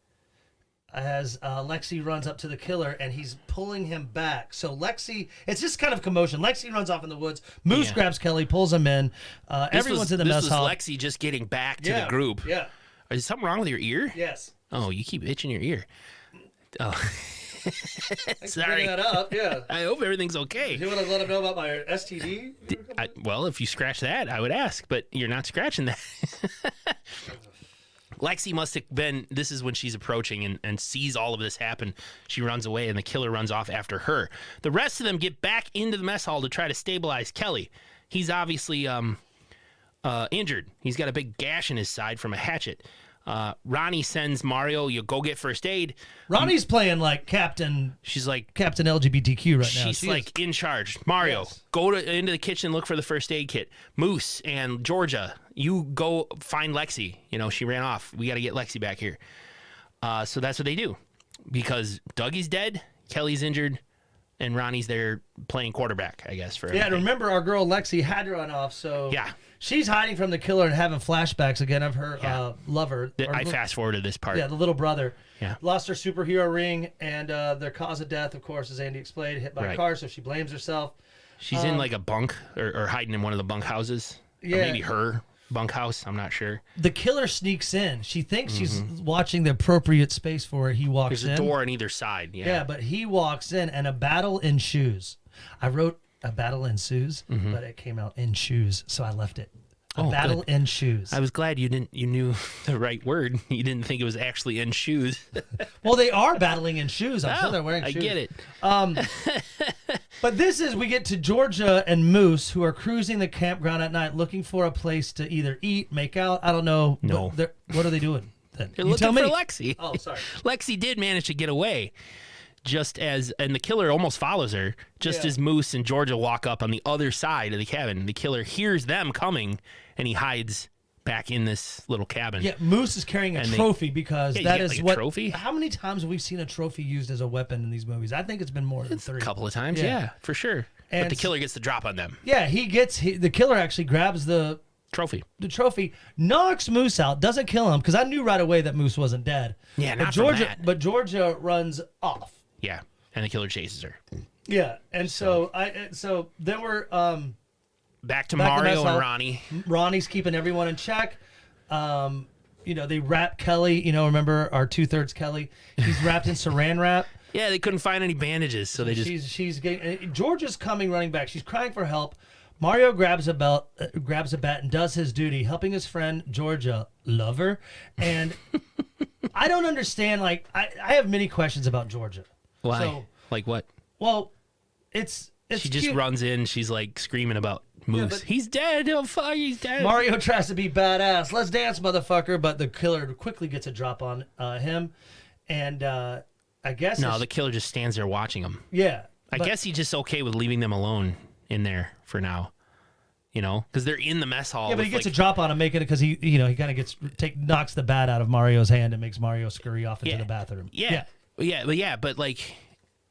as Lexi runs up to the killer, and he's pulling him back. So Lexi, it's just kind of commotion. Lexi runs off in the woods. Moose grabs Kelly, pulls him in. Everyone's in the mess hall. This was Lexi just getting back to the group. Yeah. Is something wrong with your ear? Yes. Oh, you keep itching your ear. Oh. Sorry. That up, yeah. I hope everything's okay. Do you want to let him know about my STD? Well, if you scratch that, I would ask, but you're not scratching that. Lexi must have been, this is when she's approaching and sees all of this happen. She runs away, and the killer runs off after her. The rest of them get back into the mess hall to try to stabilize Kelly. He's obviously injured. He's got a big gash in his side from a hatchet. Ronnie sends Mario, you go get first aid. Ronnie's playing like Captain. She's like Captain LGBTQ right now. She's like in charge. Mario, go into the kitchen, look for the first aid kit. Moose and Georgia, you go find Lexi. She ran off. We got to get Lexi back here. So that's what they do, because Dougie's dead, Kelly's injured, and Ronnie's there playing quarterback, I guess. For everything. Remember our girl Lexi had to run off, so she's hiding from the killer and having flashbacks again of her lover. I fast forwarded this part. Yeah, the little brother. Yeah. Lost her superhero ring, and their cause of death, of course, as Andy explained, hit by a car, so she blames herself. She's in like a bunk or hiding in one of the bunk houses. Yeah. Or maybe her. bunkhouse. I'm not sure. The killer sneaks in. She thinks she's watching the appropriate space for it. He walks in. There's a door on either side. Yeah, but he walks in and a battle ensues. I wrote a battle ensues, but it came out in shoes, so I left it. A battle good. in shoes. I was glad you knew the right word. You didn't think it was actually in shoes. Well, they are battling in shoes. I'm sure they're wearing shoes. I get it. But we get to Georgia and Moose, who are cruising the campground at night looking for a place to either eat, make out. I don't know. No. What are they doing then? They're looking for Lexi. Oh, sorry. Lexi did manage to get away. And the killer almost follows her, as Moose and Georgia walk up on the other side of the cabin. The killer hears them coming, and he hides back in this little cabin. Yeah, Moose is carrying a trophy because that is what. Trophy? How many times have we seen a trophy used as a weapon in these movies? I think it's been more than 3. A couple of times, yeah for sure. And but the killer gets the drop on them. Yeah, the killer actually grabs the trophy, knocks Moose out, doesn't kill him because I knew right away that Moose wasn't dead. Yeah, not from that. But Georgia runs off. Yeah, and the killer chases her. Yeah, and so then we're back to Mario and Ronnie. Ronnie's keeping everyone in check. They wrap Kelly. Remember our 2/3 Kelly? He's wrapped in saran wrap. Yeah, they couldn't find any bandages, so they just. She's getting. Georgia's coming running back. She's crying for help. Mario grabs a bat, and does his duty, helping his friend Georgia, lover. And I don't understand. Like I have many questions about Georgia. Why? So, like what? Well, it's she just cute. runs in. She's like screaming about Moose. He's dead. Oh fuck, he's dead. Mario tries to be badass. Let's dance, motherfucker. But the killer quickly gets a drop on him, and I guess the killer just stands there watching him. Yeah, I guess he's just okay with leaving them alone in there for now. Because they're in the mess hall. Yeah, but he gets a drop on him, making it because he kind of knocks the bat out of Mario's hand and makes Mario scurry off into the bathroom. But like,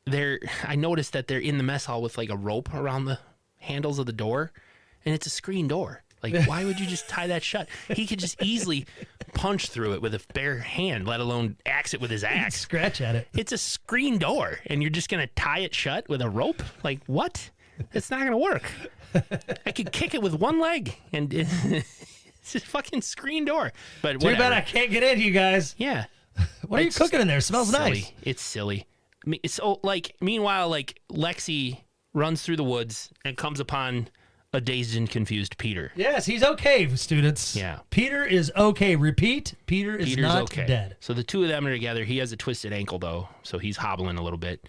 I noticed that they're in the mess hall with like a rope around the handles of the door, and it's a screen door. Like, why would you just tie that shut? He could just easily punch through it with a bare hand, let alone axe it with his axe. Scratch at it. It's a screen door, and you're just gonna tie it shut with a rope? Like, what? It's not gonna work. I could kick it with one leg, and it's a fucking screen door. But too bad I can't get in, you guys. Yeah. What are you cooking in there? It smells silly. nice. It's silly. Meanwhile, Lexi runs through the woods and comes upon a dazed and confused Peter. Yes, he's okay, students. Yeah. Peter is okay. Repeat, Peter's not okay. dead. So the two of them are together. He has a twisted ankle, though, so he's hobbling a little bit.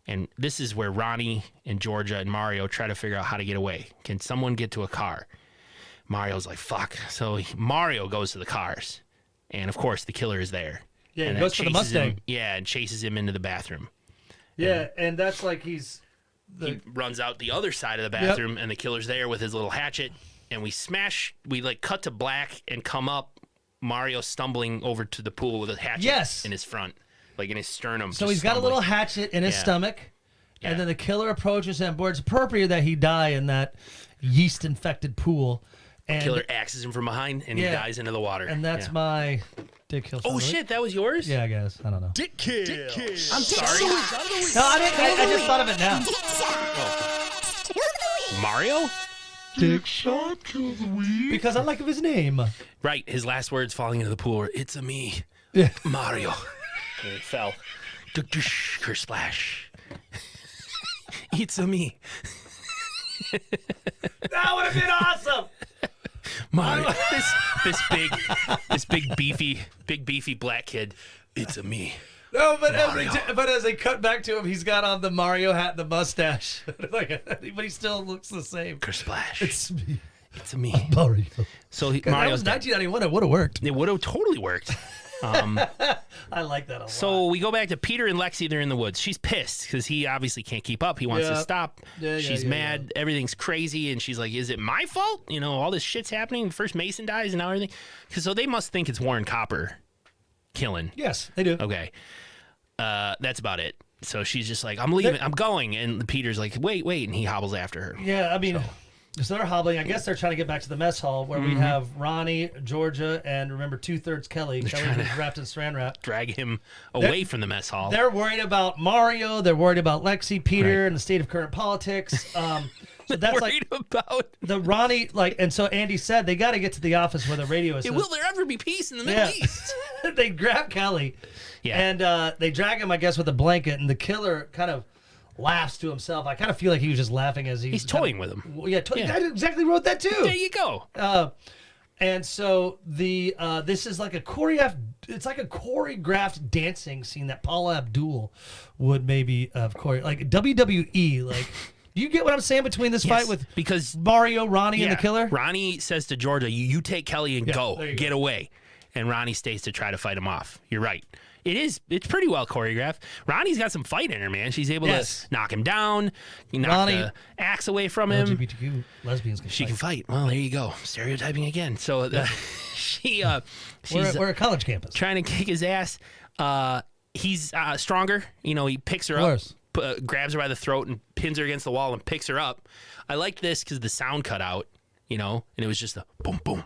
And this is where Ronnie and Georgia and Mario try to figure out how to get away. Can someone get to a car? Mario's like, fuck. So Mario goes to the cars. And, of course, the killer is there. Yeah, and he goes for the Mustang. And chases him into the bathroom. Yeah, and that's like he runs out the other side of the bathroom, and the killer's there with his little hatchet. And we cut to black and come up, Mario stumbling over to the pool with a hatchet in his front. Like in his sternum. So he's got a little hatchet in his stomach, and then the killer approaches him. Boy, it's appropriate that he die in that yeast-infected pool. And the killer axes him from behind, and he dies into the water. And that's my dick kill. Oh, shit, that was yours? Yeah, I guess. I don't know. Dick kill. I'm sorry. No, I just thought of it now. Mario? Dick shot kill the weed. Because I like his name. Right, his last words falling into the pool were, "It's a me, Mario." And it fell. Splash. It's a me. That would have been awesome. Mario, this big beefy black kid. It's a me. No, but as they cut back to him, he's got on the Mario hat, and the mustache, but he still looks the same. Splash. It's me. It's a me. Mario. So That was 1991. It would have worked. It would have totally worked. I like that a lot. So we go back to Peter and Lexi. They're in the woods. She's pissed because he obviously can't keep up. He wants to stop. She's mad. Everything's crazy. And she's like, is it my fault? All this shit's happening. First Mason dies and now everything. So they must think it's Warren Copper killing. Yes, they do. Okay. That's about it. So she's just like, I'm leaving. I'm going. And Peter's like, wait. And he hobbles after her. Yeah, I mean... So they're hobbling. I guess they're trying to get back to the mess hall where we have Ronnie, Georgia, and remember 2/3 Kelly. Kelly was wrapped in saran wrap. Drag him away from the mess hall. They're worried about Mario. They're worried about Lexi, Peter, and the state of current politics. that's worried about. the Ronnie, and so Andy said they got to get to the office where the radio is. Will there ever be peace in the Middle East? They grab Kelly, and they drag him, I guess, with a blanket, and the killer kind of laughs to himself. I kind of feel like he was just laughing as he's toying with him. Yeah, I exactly wrote that too. There you go. And so this is like a choreographed. It's like a choreographed dancing scene that Paula Abdul would maybe like WWE. Like, do you get what I'm saying between this fight with because Mario, Ronnie, and the killer? Ronnie says to Georgia, "You take Kelly and go, get away," and Ronnie stays to try to fight him off. You're right. It's pretty well choreographed. Ronnie's got some fight in her, man. She's able to knock him down, knock the axe away from him. LGBTQ lesbians can She can fight. Well, there you go. Stereotyping again. So she's we're a college campus. Trying to kick his ass. He's stronger. He picks her up, grabs her by the throat and pins her against the wall and picks her up. I liked this because the sound cut out, and it was just a boom, boom,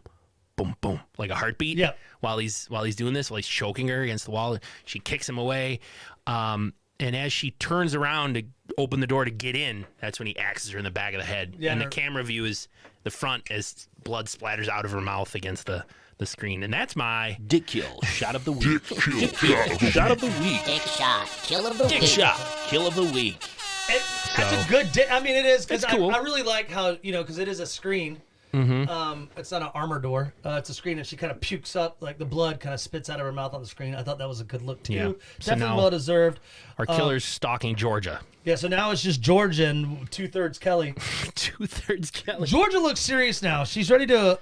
boom, boom, like a heartbeat. Yeah. While he's doing this, while he's choking her against the wall, she kicks him away. And as she turns around to open the door to get in, that's when he axes her in the back of the head. Yeah, and the camera view is the front as blood splatters out of her mouth against the screen. And that's my dick kill shot of the week. Dick kill shot of the week. Dick shot kill of the week. Dick shot kill of the week. That's a good I mean, it is, because cool. I really like how, because it is a screen. It's not an armor door. It's a screen, and she kind of pukes up, like the blood kind of spits out of her mouth on the screen. I thought that was a good look too. Yeah. So Definitely now well deserved. Our killer's stalking Georgia. Yeah, so now it's just Georgia and 2/3 Kelly. 2/3 Kelly. Georgia looks serious now. She's ready to.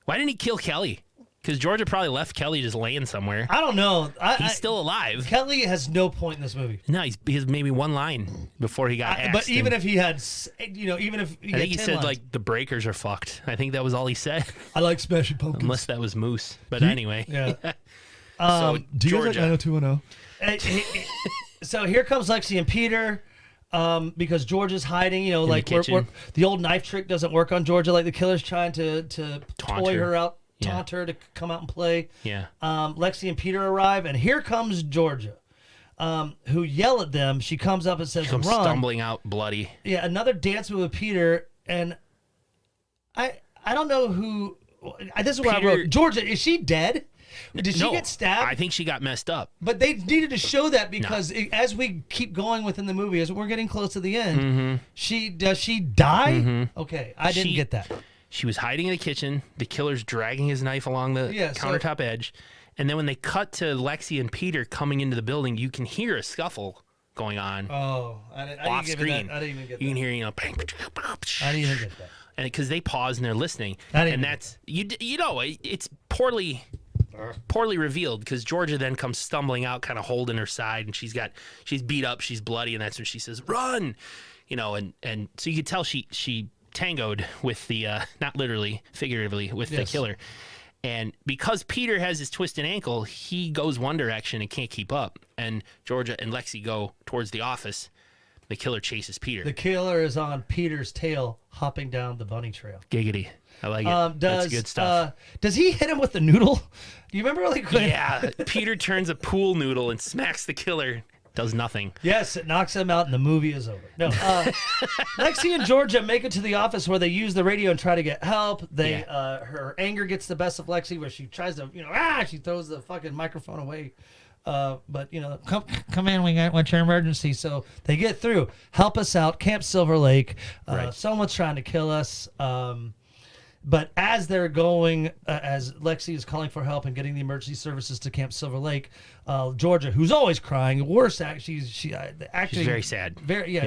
Why didn't he kill Kelly? Because Georgia probably left Kelly just laying somewhere. I don't know. He's still alive. Kelly has no point in this movie. No, he has maybe one line before he got axed. But even if he had, even if I think he said lines. like the breakers are fucked. I think that was all he said, I like smashing pumpkins. unless that was Moose. But anyway, Yeah. so Do you guys Georgia. like 90210? So here comes Lexi and Peter, because Georgia's hiding. Like kitchen. the old knife trick doesn't work on Georgia. Like the killer's trying to toy her. her out, Yeah. taunt her to come out and play. Yeah. Lexi and Peter arrive, and here comes Georgia, who yell at them. She comes up and says, Comes "Run!" stumbling out bloody. Yeah, another dance move with Peter, and I don't know who. This is what I Peter- wrote. Georgia, is she dead? Did she No, get stabbed? I think she got messed up. But they needed to show that because as we keep going within the movie, as we're getting close to the end, does she die? Okay, I didn't get that. She was hiding in the kitchen. The killer's dragging his knife along the countertop edge. And then when they cut to Lexi and Peter coming into the building, you can hear a scuffle going on Oh, I didn't off give it screen. that. I didn't even get You can that. hear, I didn't even get that. and because they pause and they're listening, I didn't and get that's it's poorly revealed because Georgia then comes stumbling out, kind of holding her side, and she's beat up, she's bloody, and that's when she says, "Run!" And so you could tell she tangoed with the not literally, figuratively with the Yes. killer. And because Peter has his twisted ankle, he goes one direction and can't keep up. And Georgia and Lexi go towards the office. The killer chases Peter. The killer is on Peter's tail, hopping down the bunny trail. Giggity. I like it. That's good stuff. Does he hit him with the noodle? Do you remember? Like, Yeah. Peter turns a pool noodle and smacks the killer. Does nothing. Yes, it knocks him out, and the movie is over. No, Lexi and Georgia make it to the office where they use the radio and try to get help. Her anger gets the best of Lexi, where she tries to, she throws the fucking microphone away. But come in, what's your emergency? So they get through. Help us out, Camp Silver Lake. Right. Someone's trying to kill us. But as they're going, as Lexi is calling for help and getting the emergency services to Camp Silver Lake, Georgia, who's always crying, worse act, she's acting very sad. Very.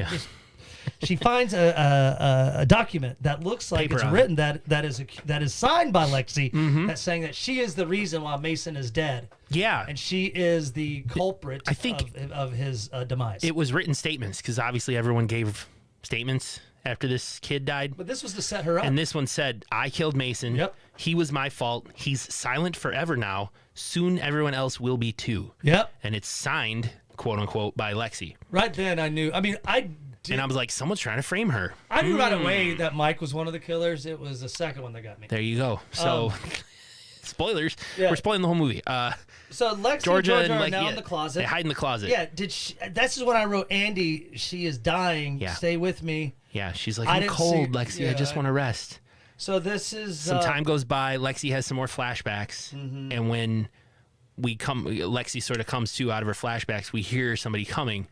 She finds a document that looks like Paper it's on written that is signed by Lexi, that's saying that she is the reason why Mason is dead. Yeah. And she is the culprit I think of his demise. It was written statements because obviously everyone gave statements after this kid died. But this was to set her up. And this one said, "I killed Mason. Yep. He was my fault. He's silent forever now. Soon everyone else will be too." Yep. And it's signed, quote unquote, by Lexi. Right then I knew. I mean, And I was like, someone's trying to frame her. I knew right away that Mike was one of the killers. It was the second one that got me. There you go. So, spoilers. Yeah. We're spoiling the whole movie. So Lexi Georgia and Georgia are like, now yeah, in the closet. They hide in the closet. Yeah, this is when I wrote, Andy, she is dying. Yeah. Stay with me. Yeah, she's like, I I'm didn't cold, see- Lexi. I yeah, just want to rest. So this is Some time goes by. Lexi has some more flashbacks. And when Lexi sort of comes to out of her flashbacks, we hear somebody coming.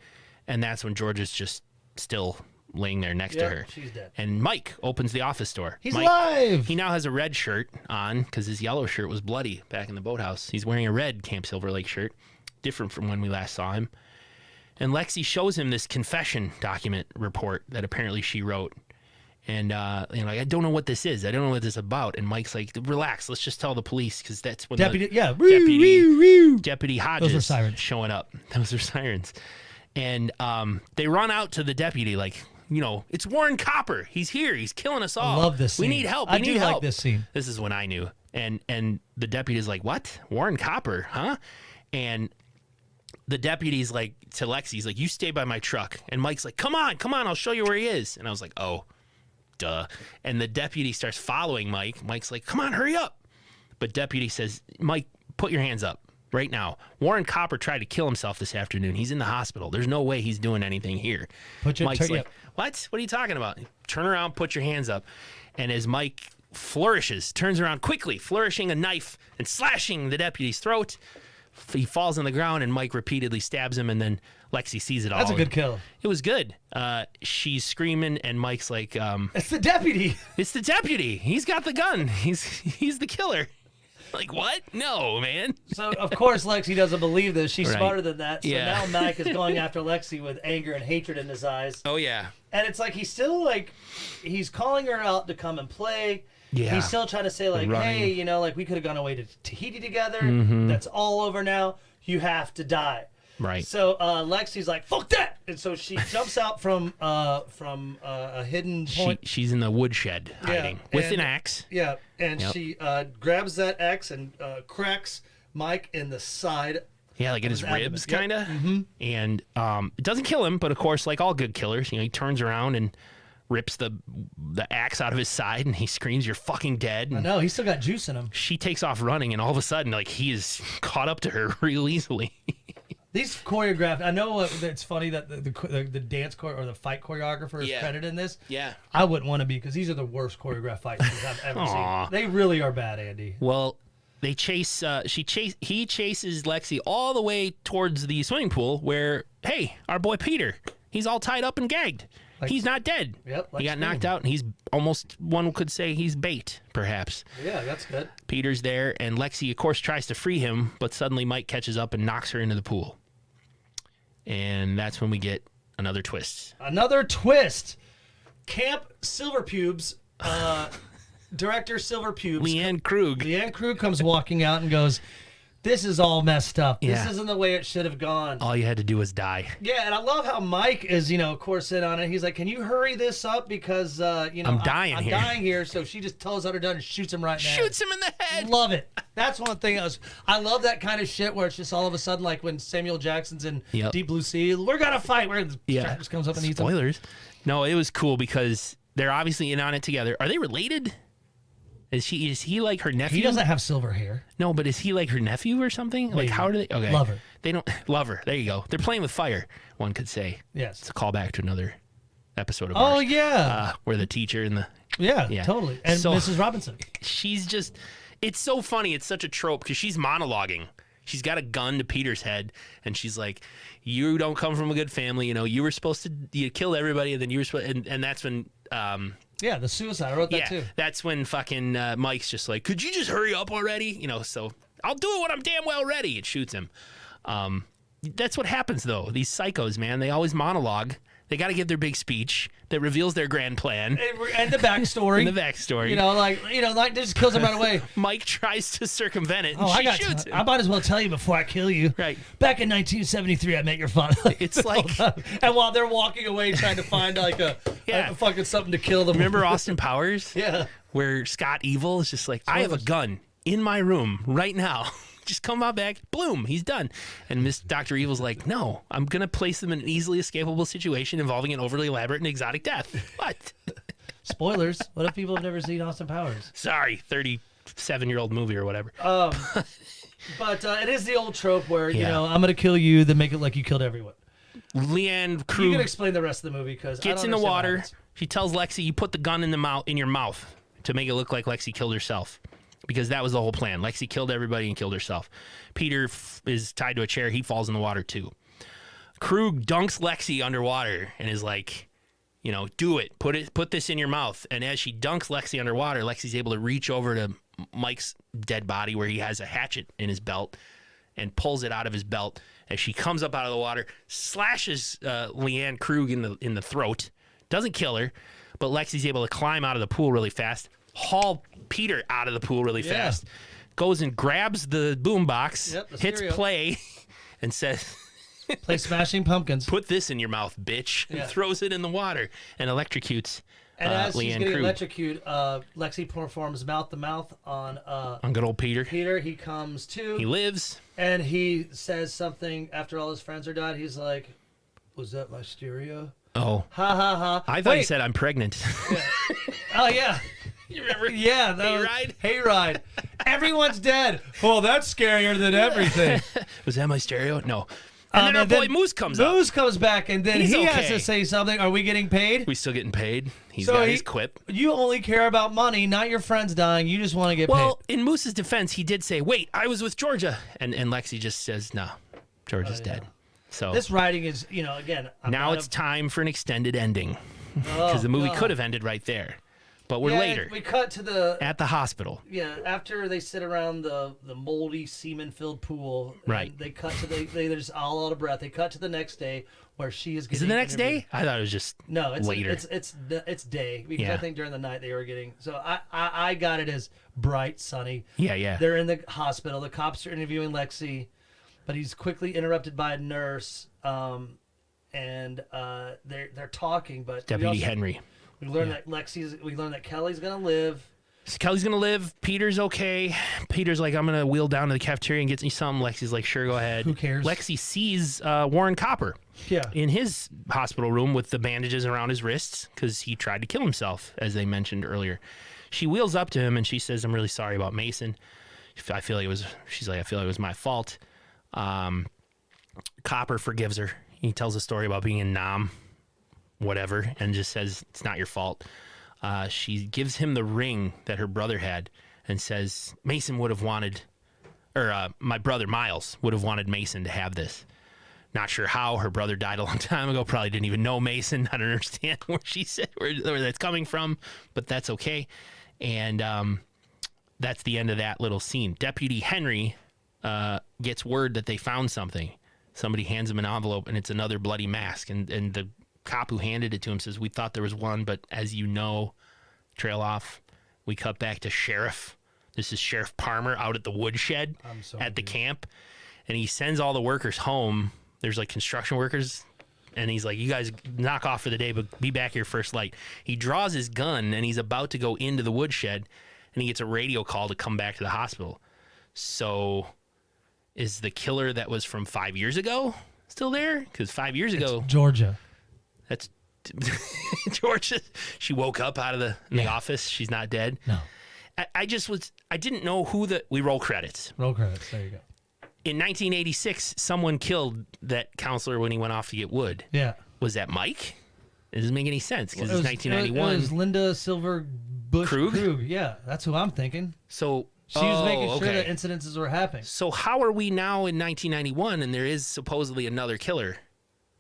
And that's when George is just still laying there next to her. She's dead. And Mike opens the office door. He's Mike, alive. He now has a red shirt on because his yellow shirt was bloody back in the boathouse. He's wearing a red Camp Silver Lake shirt, different from when we last saw him. And Lexi shows him this confession document report that apparently she wrote. And, I don't know what this is. I don't know what this is about. And Mike's like, relax. Let's just tell the police because that's when Deputy Deputy Hodges Those were sirens. showing up. Those are sirens. And they run out to the deputy like, it's Warren Copper. He's here. He's killing us all. I love this scene. We need help. I do like this scene. This is when I knew. And the deputy's like, what? Warren Copper, huh? And the deputy's like, to Lexi, he's like, you stay by my truck. And Mike's like, come on, I'll show you where he is. And I was like, oh, duh. And the deputy starts following Mike. Mike's like, come on, hurry up. But deputy says, Mike, put your hands up right now. Warren Copper tried to kill himself this afternoon. He's in the hospital. There's no way he's doing anything here. Mike's like, what? What are you talking about? Turn around, put your hands up. And as Mike flourishes, turns around quickly, flourishing a knife and slashing the deputy's throat, he falls on the ground and Mike repeatedly stabs him, and then Lexi sees it all. That's a good kill. It was good. She's screaming and Mike's like, It's the deputy. it's the deputy. He's got the gun. He's the killer. Like, what? No, man. So, of course, Lexi doesn't believe this. She's Right. smarter than that. So Yeah. now Mike is going after Lexi with anger and hatred in his eyes. Oh, yeah. And it's like he's still like, he's calling her out to come and play. Yeah. He's still trying to say like, Running. hey, like we could have gone away to Tahiti together. Mm-hmm. That's all over now. You have to die. Right. So Lexi's like, fuck that. And so she jumps out from a hidden point. She's in the woodshed hiding with an axe. Yeah, and Yep. she grabs that axe and cracks Mike in the side. Yeah, like in his abdomen. ribs, Yep. kind of. And it doesn't kill him, but of course, like all good killers, he turns around and rips the axe out of his side, and he screams, "You're fucking dead!" I And know, he's still got juice in him. she takes off running, and all of a sudden, like he is caught up to her real easily. These choreographed. I know it's funny that the dance or the fight choreographer is Yeah. credited in this. Yeah. I wouldn't want to be because these are the worst choreographed fight scenes I've ever Aw. seen. They really are bad, Andy. Well, they chase. He chases Lexi all the way towards the swimming pool, where our boy Peter, he's all tied up and gagged. He's not dead. Yep, like he got Scream. knocked out, and he's almost, one could say, he's bait, perhaps. Yeah, that's good. Peter's there, and Lexi, of course, tries to free him, but suddenly Mike catches up and knocks her into the pool. And that's when we get another twist. Another twist. Camp Silver Pubes, director Silver Pubes. Leanne Krug. Leanne Krug comes walking out and goes, "This is all messed up. Yeah. This isn't the way it should have gone." All you had to do was die. Yeah, and I love how Mike is, of course, in on it. He's like, "Can you hurry this up because, I'm dying I'm here." dying here." So she just tells her to done and shoots him right in the head. Shoots him in the head. Love it. That's one thing I love that kind of shit where it's just all of a sudden like when Samuel Jackson's in Yep. Deep Blue Sea, we're gonna fight. Where the shark just comes up and eats him. Spoilers. No, it was cool because they're obviously in on it together. Are they related? Is he like her nephew? He doesn't have silver hair. No, but is he like her nephew or something? Like, Maybe. how do they? Okay, Lover. They don't lover. There you go. They're playing with fire. One could say. Yes. It's a callback to another episode of Oh ours. yeah. Where the teacher and the Yeah, totally. And So- Mrs. Robinson. she's just, it's so funny. It's such a trope because she's monologuing. She's got a gun to Peter's head, and she's like, "You don't come from a good family. You were supposed to, you killed everybody, and then you were supposed," and that's when. Yeah, the suicide. I wrote that too. That's when fucking Mike's just like, "Could you just hurry up already?" So I'll do it when I'm damn well ready. It shoots him. That's what happens though. These psychos, man, they always monologue. They got to give their big speech that reveals their grand plan And the backstory. and the backstory. Like they just kills him right away. Mike tries to circumvent it, and Oh, she shoots him. I might as well tell you before I kill you. Right. Back in 1973, I met your father. It's like, and while they're walking away trying to find like a fucking something to kill them. remember Austin Powers? Yeah. Where Scott Evil is just like, "I have a gun in my room right now. Just come out back, bloom, he's done." And Miss Dr. Evil's like, "No, I'm going to place them in an easily escapable situation involving an overly elaborate and exotic death." What? Spoilers. What if people have never seen Austin Powers? Sorry, 37-year-old movie or whatever. But it is the old trope where, Yeah. I'm going to kill you, then make it like you killed everyone. Leanne You Krug can explain the rest of the movie because gets in the water. She tells Lexi, you put the gun in your mouth to make it look like Lexi killed herself. Because that was the whole plan. Lexi killed everybody and killed herself. Peter is tied to a chair. He falls in the water too. Krug dunks Lexi underwater and is like, do it. Put this in your mouth. And as she dunks Lexi underwater, Lexi's able to reach over to Mike's dead body where he has a hatchet in his belt and pulls it out of his belt. As she comes up out of the water, slashes Leanne Krug in the throat. Doesn't kill her, but Lexi's able to climb out of the pool really fast, haul Peter out of the pool really fast, goes and grabs the boombox, hits stereo. play, and says, Play Smashing Pumpkins. put this in your mouth, bitch, and throws it in the water and electrocutes And as she's Leanne getting Krug. electrocuted, Lexi performs mouth-to-mouth on good old Peter. Peter. He comes to, He lives. and he says something after all his friends are died. He's like, was that my stereo? Oh, Ha, ha, ha. I thought he Wait. said, I'm pregnant. Oh, yeah. You remember? Yeah. Hayride? Hayride. Everyone's dead. Oh, that's scarier than everything. Was that my stereo? No. And then our boy Moose comes up. Moose comes back, and then He's he has okay. to say something. Are we getting paid? We still getting paid. He's So got he- his quip. You only care about money, not your friends dying. You just want to get Well, in Moose's defense, he did say, wait, I was with Georgia. And Lexi just says, no, Georgia's dead. So paid. This writing is, again. I'm now not it's time for an extended ending. Because the movie could have ended right there. But we're later We cut to the at the hospital. after they sit around the moldy semen-filled pool. and Right. They cut to they're just all out of breath. They cut to the next day where she is getting. Is it the next interviewed. day? I thought it was just No, it's later. It's day because I Yeah. think during the night they were getting. So I got it as bright, sunny. Yeah. They're in the hospital. The cops are interviewing Lexi, but he's quickly interrupted by a nurse. And they're talking, but Deputy Henry. We learn that We learn that Kelly's gonna live. So Kelly's going to live. Peter's okay. Peter's like, I'm going to wheel down to the cafeteria and get me something. Lexi's like, sure, go ahead. Who cares? Lexi sees Warren Copper Yeah. in his hospital room with the bandages around his wrists because he tried to kill himself, as they mentioned earlier. She wheels up to him and she says, I'm really sorry about Mason. She's like, I feel like it was my fault. Copper forgives her. He tells a story about being in Nam, whatever, and just says, it's not your fault. She gives him the ring that her brother had and says, Mason would have wanted, or my brother Miles would have wanted Mason to have this. Not sure how. Her brother died a long time ago. Probably didn't even know Mason. I don't understand where she said where that's coming from, but that's okay. And that's the end of that little scene. Deputy Henry gets word that they found something. Somebody hands him an envelope, and it's another bloody mask. And the cop who handed it to him says, we thought there was one, but as you know, trail off. We cut back to Sheriff. This is Sheriff Palmer out at the woodshed at the camp. And he sends all the workers home. There's like construction workers. And he's like, you guys knock off for the day, but be back here first light. He draws his gun, and he's about to go into the woodshed, and he gets a radio call to come back to the hospital. So is the killer that was from 5 years ago still there? Because 5 years ago, Georgia. that's Georgia. She woke up out of the office. She's not dead. No. I didn't know who we roll credits. Roll credits. There you go. In 1986, someone killed that counselor when he went off to get wood. Yeah. Was that Mike? It doesn't make any sense because It it's was- 1991. It was Linda Silver Bush Krug? Yeah, that's who I'm thinking. So She was making sure okay. that incidences were happening. So how are we now in 1991 and there is supposedly another killer?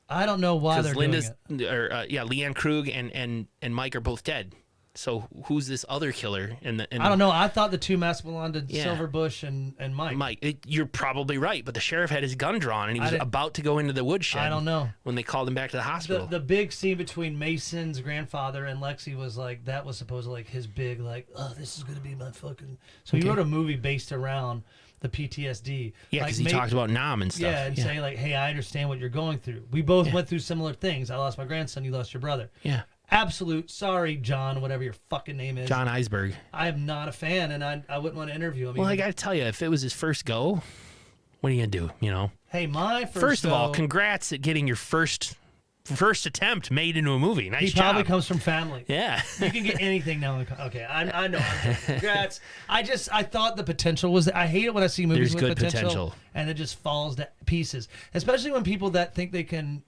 I don't know why they're Linda's, doing it. Leanne Krug and Mike are both dead. So who's this other killer? I don't know. I thought the two masks belonged to Yeah. Silver Bush and Mike. Mike, you're probably right, but the sheriff had his gun drawn and he was about to go into the woodshed. I don't know. When they called him back to the hospital. The big scene between Mason's grandfather and Lexi was like, that was supposed to like his big like, oh, this is gonna be my fucking. So he wrote a movie based around the PTSD. Yeah, like, because he talked about Nam and stuff. Yeah, and say like, hey, I understand what you're going through. We both went through similar things. I lost my grandson. You lost your brother. Yeah. Absolute sorry, John, whatever your fucking name is. John Eisberg. I am not a fan, and I wouldn't want to interview him. Well, I even. got to tell you, if it was his first go, what are you going to do, you know? Hey, my First of all, go- congrats at getting your first attempt made into a movie. Nice he job. probably comes from family. Yeah. You can get anything now. Okay, I know. Congrats. I thought the potential was. I hate it when I see movies There's with good potential. and it just falls to pieces. Especially when people that think they can,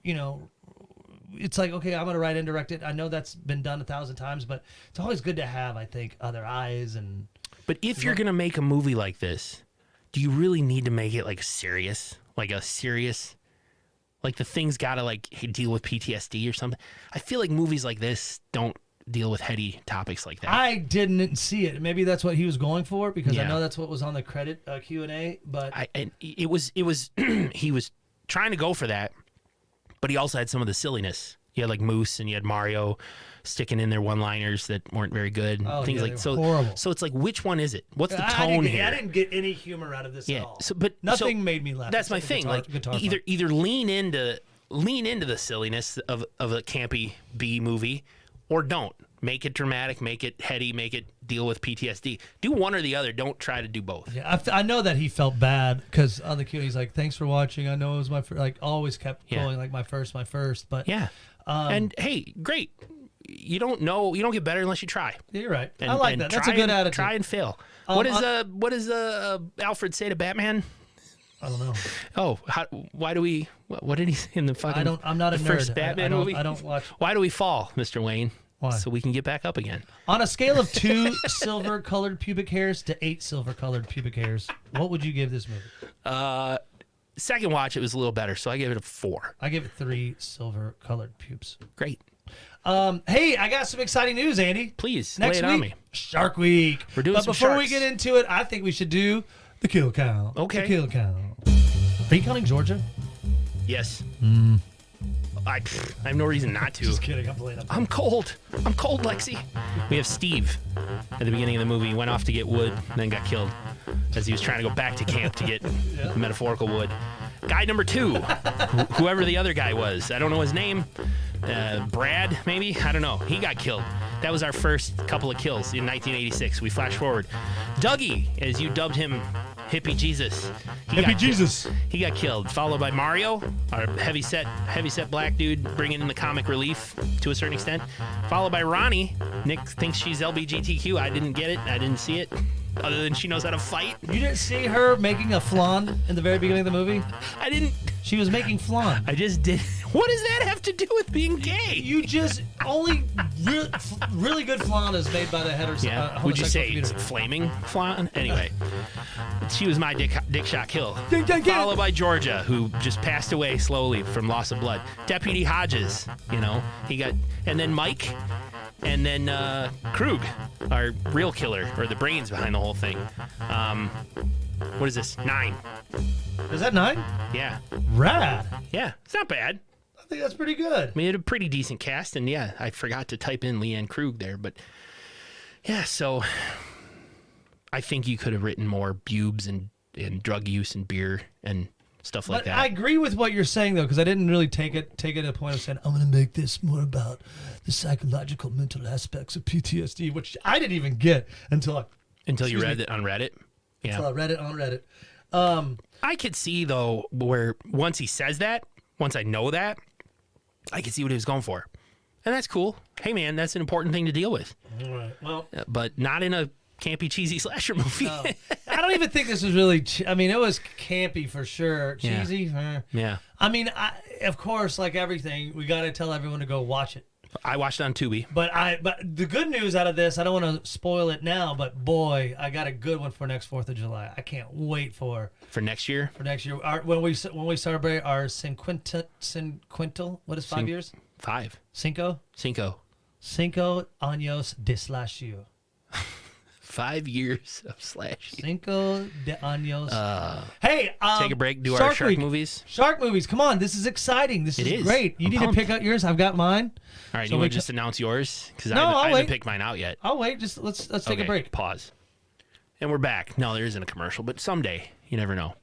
it's like, okay, I'm gonna write and direct it. I know that's been done 1,000 times, but it's always good to have, I think, other eyes and. But if you're gonna make a movie like this, do you really need to make it like serious, like the thing's gotta like deal with PTSD or something? I feel like movies like this don't deal with heady topics like that. I didn't see it. Maybe that's what he was going for because I Yeah. know that's what was on the credit Q&A. But It was he was trying to go for that, but he also had some of the silliness. You had like Moose and you had Mario sticking in their one-liners that weren't very good. Oh, Things yeah, like they so. were horrible. So it's like, which one is it? What's the I tone didn't, here? I didn't get any humor out of this at all. So, but Nothing made me laugh. That's my except thing. the guitar Either lean into the silliness of a campy B movie, or don't. Make it dramatic, make it heady, make it deal with PTSD. Do one or the other. Don't try to do both. Yeah, I know that he felt bad because on the Q&A he's like, "Thanks for watching. I know it was my first." Like always kept going like my first. But Yeah. And hey, great. You don't know. You don't get better unless you try. you're right. And, I like and that. That's a try good and- attitude. Try and fail. What does Alfred say to Batman? I don't know. Oh, why do we? What did he say in the fucking? I'm not a the nerd. first Batman movie. I don't watch. Why do we fall, Mr. Wayne? Why? So we can get back up again. On a scale of 2 silver-colored pubic hairs to 8 silver-colored pubic hairs, what would you give this movie? Second watch, it was a little better, so I gave it a 4. I give it 3 silver-colored pubes. Great. Hey, I got some exciting news, Andy. Please Next lay it week, on me. Shark Week. We're doing but some before we sharks. get into it, I think we should do the kill count. Okay. The kill count. Are you counting Georgia? Yes. I have no reason not to. Just kidding. I'm playing up. I'm cold. I'm cold, Lexi. We have Steve at the beginning of the movie. He went off to get wood, and then got killed as he was trying to go back to camp to get metaphorical wood. Guy number 2, whoever the other guy was, I don't know his name. Brad, maybe? I don't know. He got killed. That was our first couple of kills in 1986. We flash forward. Dougie, as you dubbed him, Hippie Jesus. He got killed. Followed by Mario, our heavy set black dude, bringing in the comic relief to a certain extent. Followed by Ronnie. Nick thinks she's LGBTQ. I didn't get it. I didn't see it. Other than she knows how to fight. You didn't see her making a flan in the very beginning of the movie? I didn't. She was making flan. I just did. What does that have to do with being gay? You just only really good flan is made by the heterosexual. Yeah. Would you say it's community. flaming flan? Anyway, she was my dick shot kill. Ding, ding, ding. Followed by Georgia, who just passed away slowly from loss of blood. Deputy Hodges, he got, and then Mike, and then Krug, our real killer, or the brains behind the whole thing. What is this? 9. Is that 9? Yeah. Rad. Yeah. It's not bad. I think that's pretty good. I mean, it had a pretty decent cast, and yeah, I forgot to type in Leanne Krug there, but yeah, so I think you could have written more bubes and drug use and beer and stuff like But that. I agree with what you're saying though, because I didn't really take it to a point of saying I'm going to make this more about the psychological, mental aspects of PTSD, which I didn't even get until you read it on Reddit. Yeah, I read it on Reddit. I could see though where once he says that, once I know that, I could see what he was going for, and that's cool. Hey man, that's an important thing to deal with, All right. Well, but not in a campy cheesy slasher movie. no. I don't even think this was really. I mean, it was campy for sure. Yeah. Cheesy. Yeah, I mean, of course, like everything, we got to tell everyone to go watch it. I watched it on Tubi. But the good news out of this, I don't want to spoil it now, but boy, I got a good one for next 4th of July. I can't wait for next year. next year. When we celebrate our cinquental, what is 5 years? 5. Cinco años de SlashU. 5 years of Slash. Cinco de años. Hey, Take a break. Do our shark Week. movies. Shark movies. Come on, this is exciting. This It is is. great. You I'm need pumped. to pick out yours. I've got mine. All right, So you we want to just announce yours? Because No, I'll I wait. haven't picked mine out yet. I'll wait. Just let's take a Okay, break. Pause. And we're back. No, there isn't a commercial, but someday. You never know.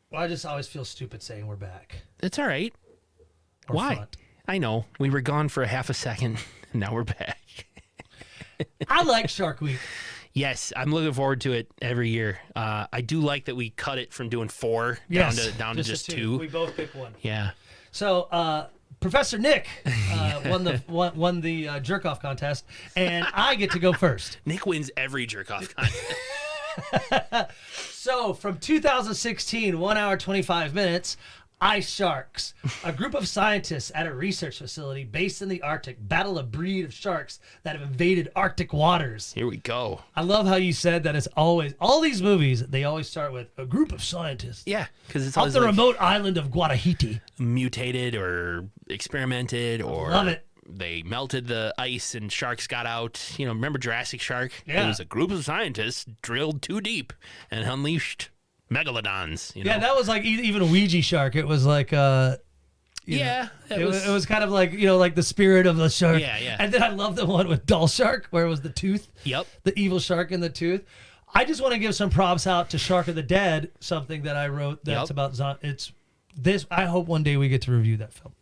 Well, I just always feel stupid saying we're back. It's all right. Or Why? front. I know. We were gone for a half a second, and now we're back. I like Shark Week. Yes, I'm looking forward to it every year. I do like that we cut it from doing 4 Yes, down to just a 2. We both pick one. Yeah. So Professor Nick won the jerk off contest, and I get to go first. Nick wins every jerk off contest. So from 2016, 1 hour 25 minutes, Ice sharks. A group of scientists at a research facility based in the Arctic battle a breed of sharks that have invaded Arctic waters. Here we go. I love how you said that it's always, all these movies, they always start with a group of scientists. Yeah, because it's Off always the like remote island of Guatahiti. mutated or experimented or Love it. they melted the ice and sharks got out. You know, remember Jurassic Shark? Yeah. It was a group of scientists drilled too deep and unleashed megalodons. You know? Yeah, that was like even a Ouija shark. It was like, yeah, it was kind of like, like the spirit of the shark. Yeah, yeah. And then I love the one with Doll Shark, where it was the tooth. Yep. The evil shark in the tooth. I just want to give some props out to Shark of the Dead, something that I wrote that's Yep. about it's this. I hope one day we get to review that film.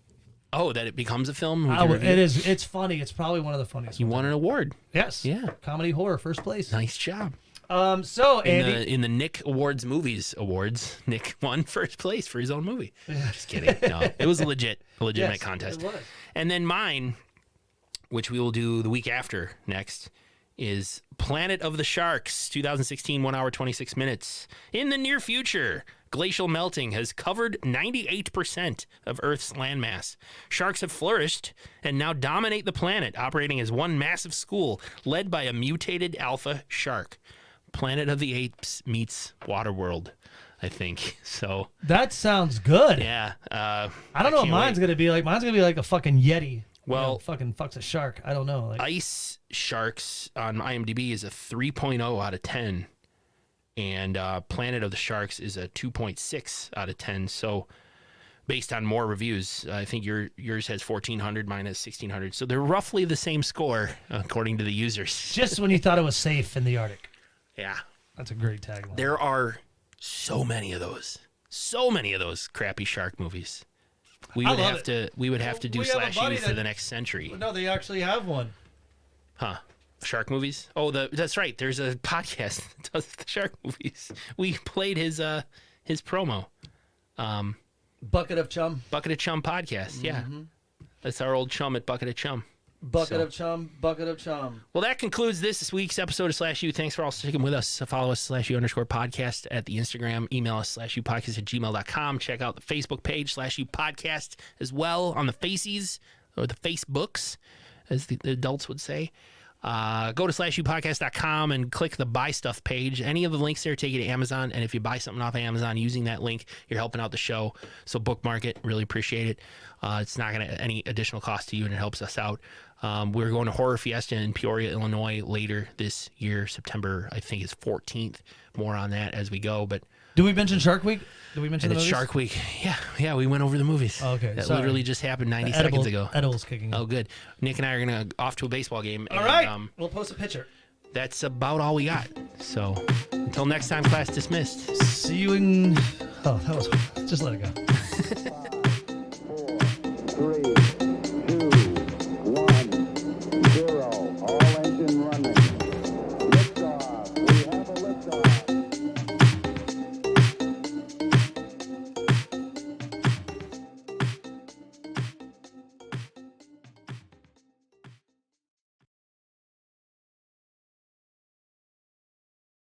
Oh, that it becomes a film? We can review It is. It's funny. It's probably one of the funniest. You won an award. Yes. Yeah. Comedy horror, first place. Nice job. So Andy, In the Nick Awards Awards, Nick won first place for his own movie. Just kidding. No, it was a legitimate Yes, contest. it was. And then mine, which we will do the week after next, is Planet of the Sharks, 2016, 1 hour, 26 minutes. In the near future, glacial melting has covered 98% of Earth's landmass. Sharks have flourished and now dominate the planet, operating as one massive school led by a mutated alpha shark. Planet of the Apes meets Waterworld, I think. So that sounds good. yeah, I don't know what mine's gonna be like. Mine's gonna be like a fucking Yeti. Well, fucking fucks a shark. I don't know. Like, Ice Sharks on IMDb is a 3.0 out of 10, and Planet of the Sharks is a 2.6 out of 10. So, based on more reviews, I think yours has 1,400, mine has 1,600. So they're roughly the same score according to the users. just when you thought it was safe in the Arctic. Yeah, That's a great tagline. there are so many of those crappy shark movies. We would love have to do We have a SlashU buddy for that- the next century. No, they actually have one. Huh? Shark movies? Oh, that's right. There's a podcast that does the shark movies. We played his promo. Bucket of Chum. Bucket of Chum podcast. Yeah, that's our old chum at Bucket of Chum. Bucket of Chum. Bucket of Chum. Well, that concludes this week's episode of SlashU. Thanks for all sticking with us. Follow us, SlashU_podcast at the Instagram. Email us, SlashUpodcast@gmail.com. Check out the Facebook page, SlashU Podcast, as well on the Faces, or the Facebooks, as the adults would say. Go to slashupodcast.com and click the buy stuff page. Any of the links there take you to Amazon. And if you buy something off of Amazon using that link, you're helping out the show. So bookmark it. Really appreciate it. It's not going to any additional cost to you, and it helps us out. We're going to Horror Fiesta in Peoria, Illinois later this year. September, I think, is 14th. More on that as we go. But Did we mention Shark Week? Did we mention and the it's movies? Shark Week. Yeah, we went over the movies. Oh, okay, That sorry. literally just happened 90 seconds ago. Edibles kicking in. Oh, good. Nick and I are going to off to a baseball game. All and, right. We'll post a picture. That's about all we got. So until next time, class dismissed. See you in... Oh, that was... Just let it go.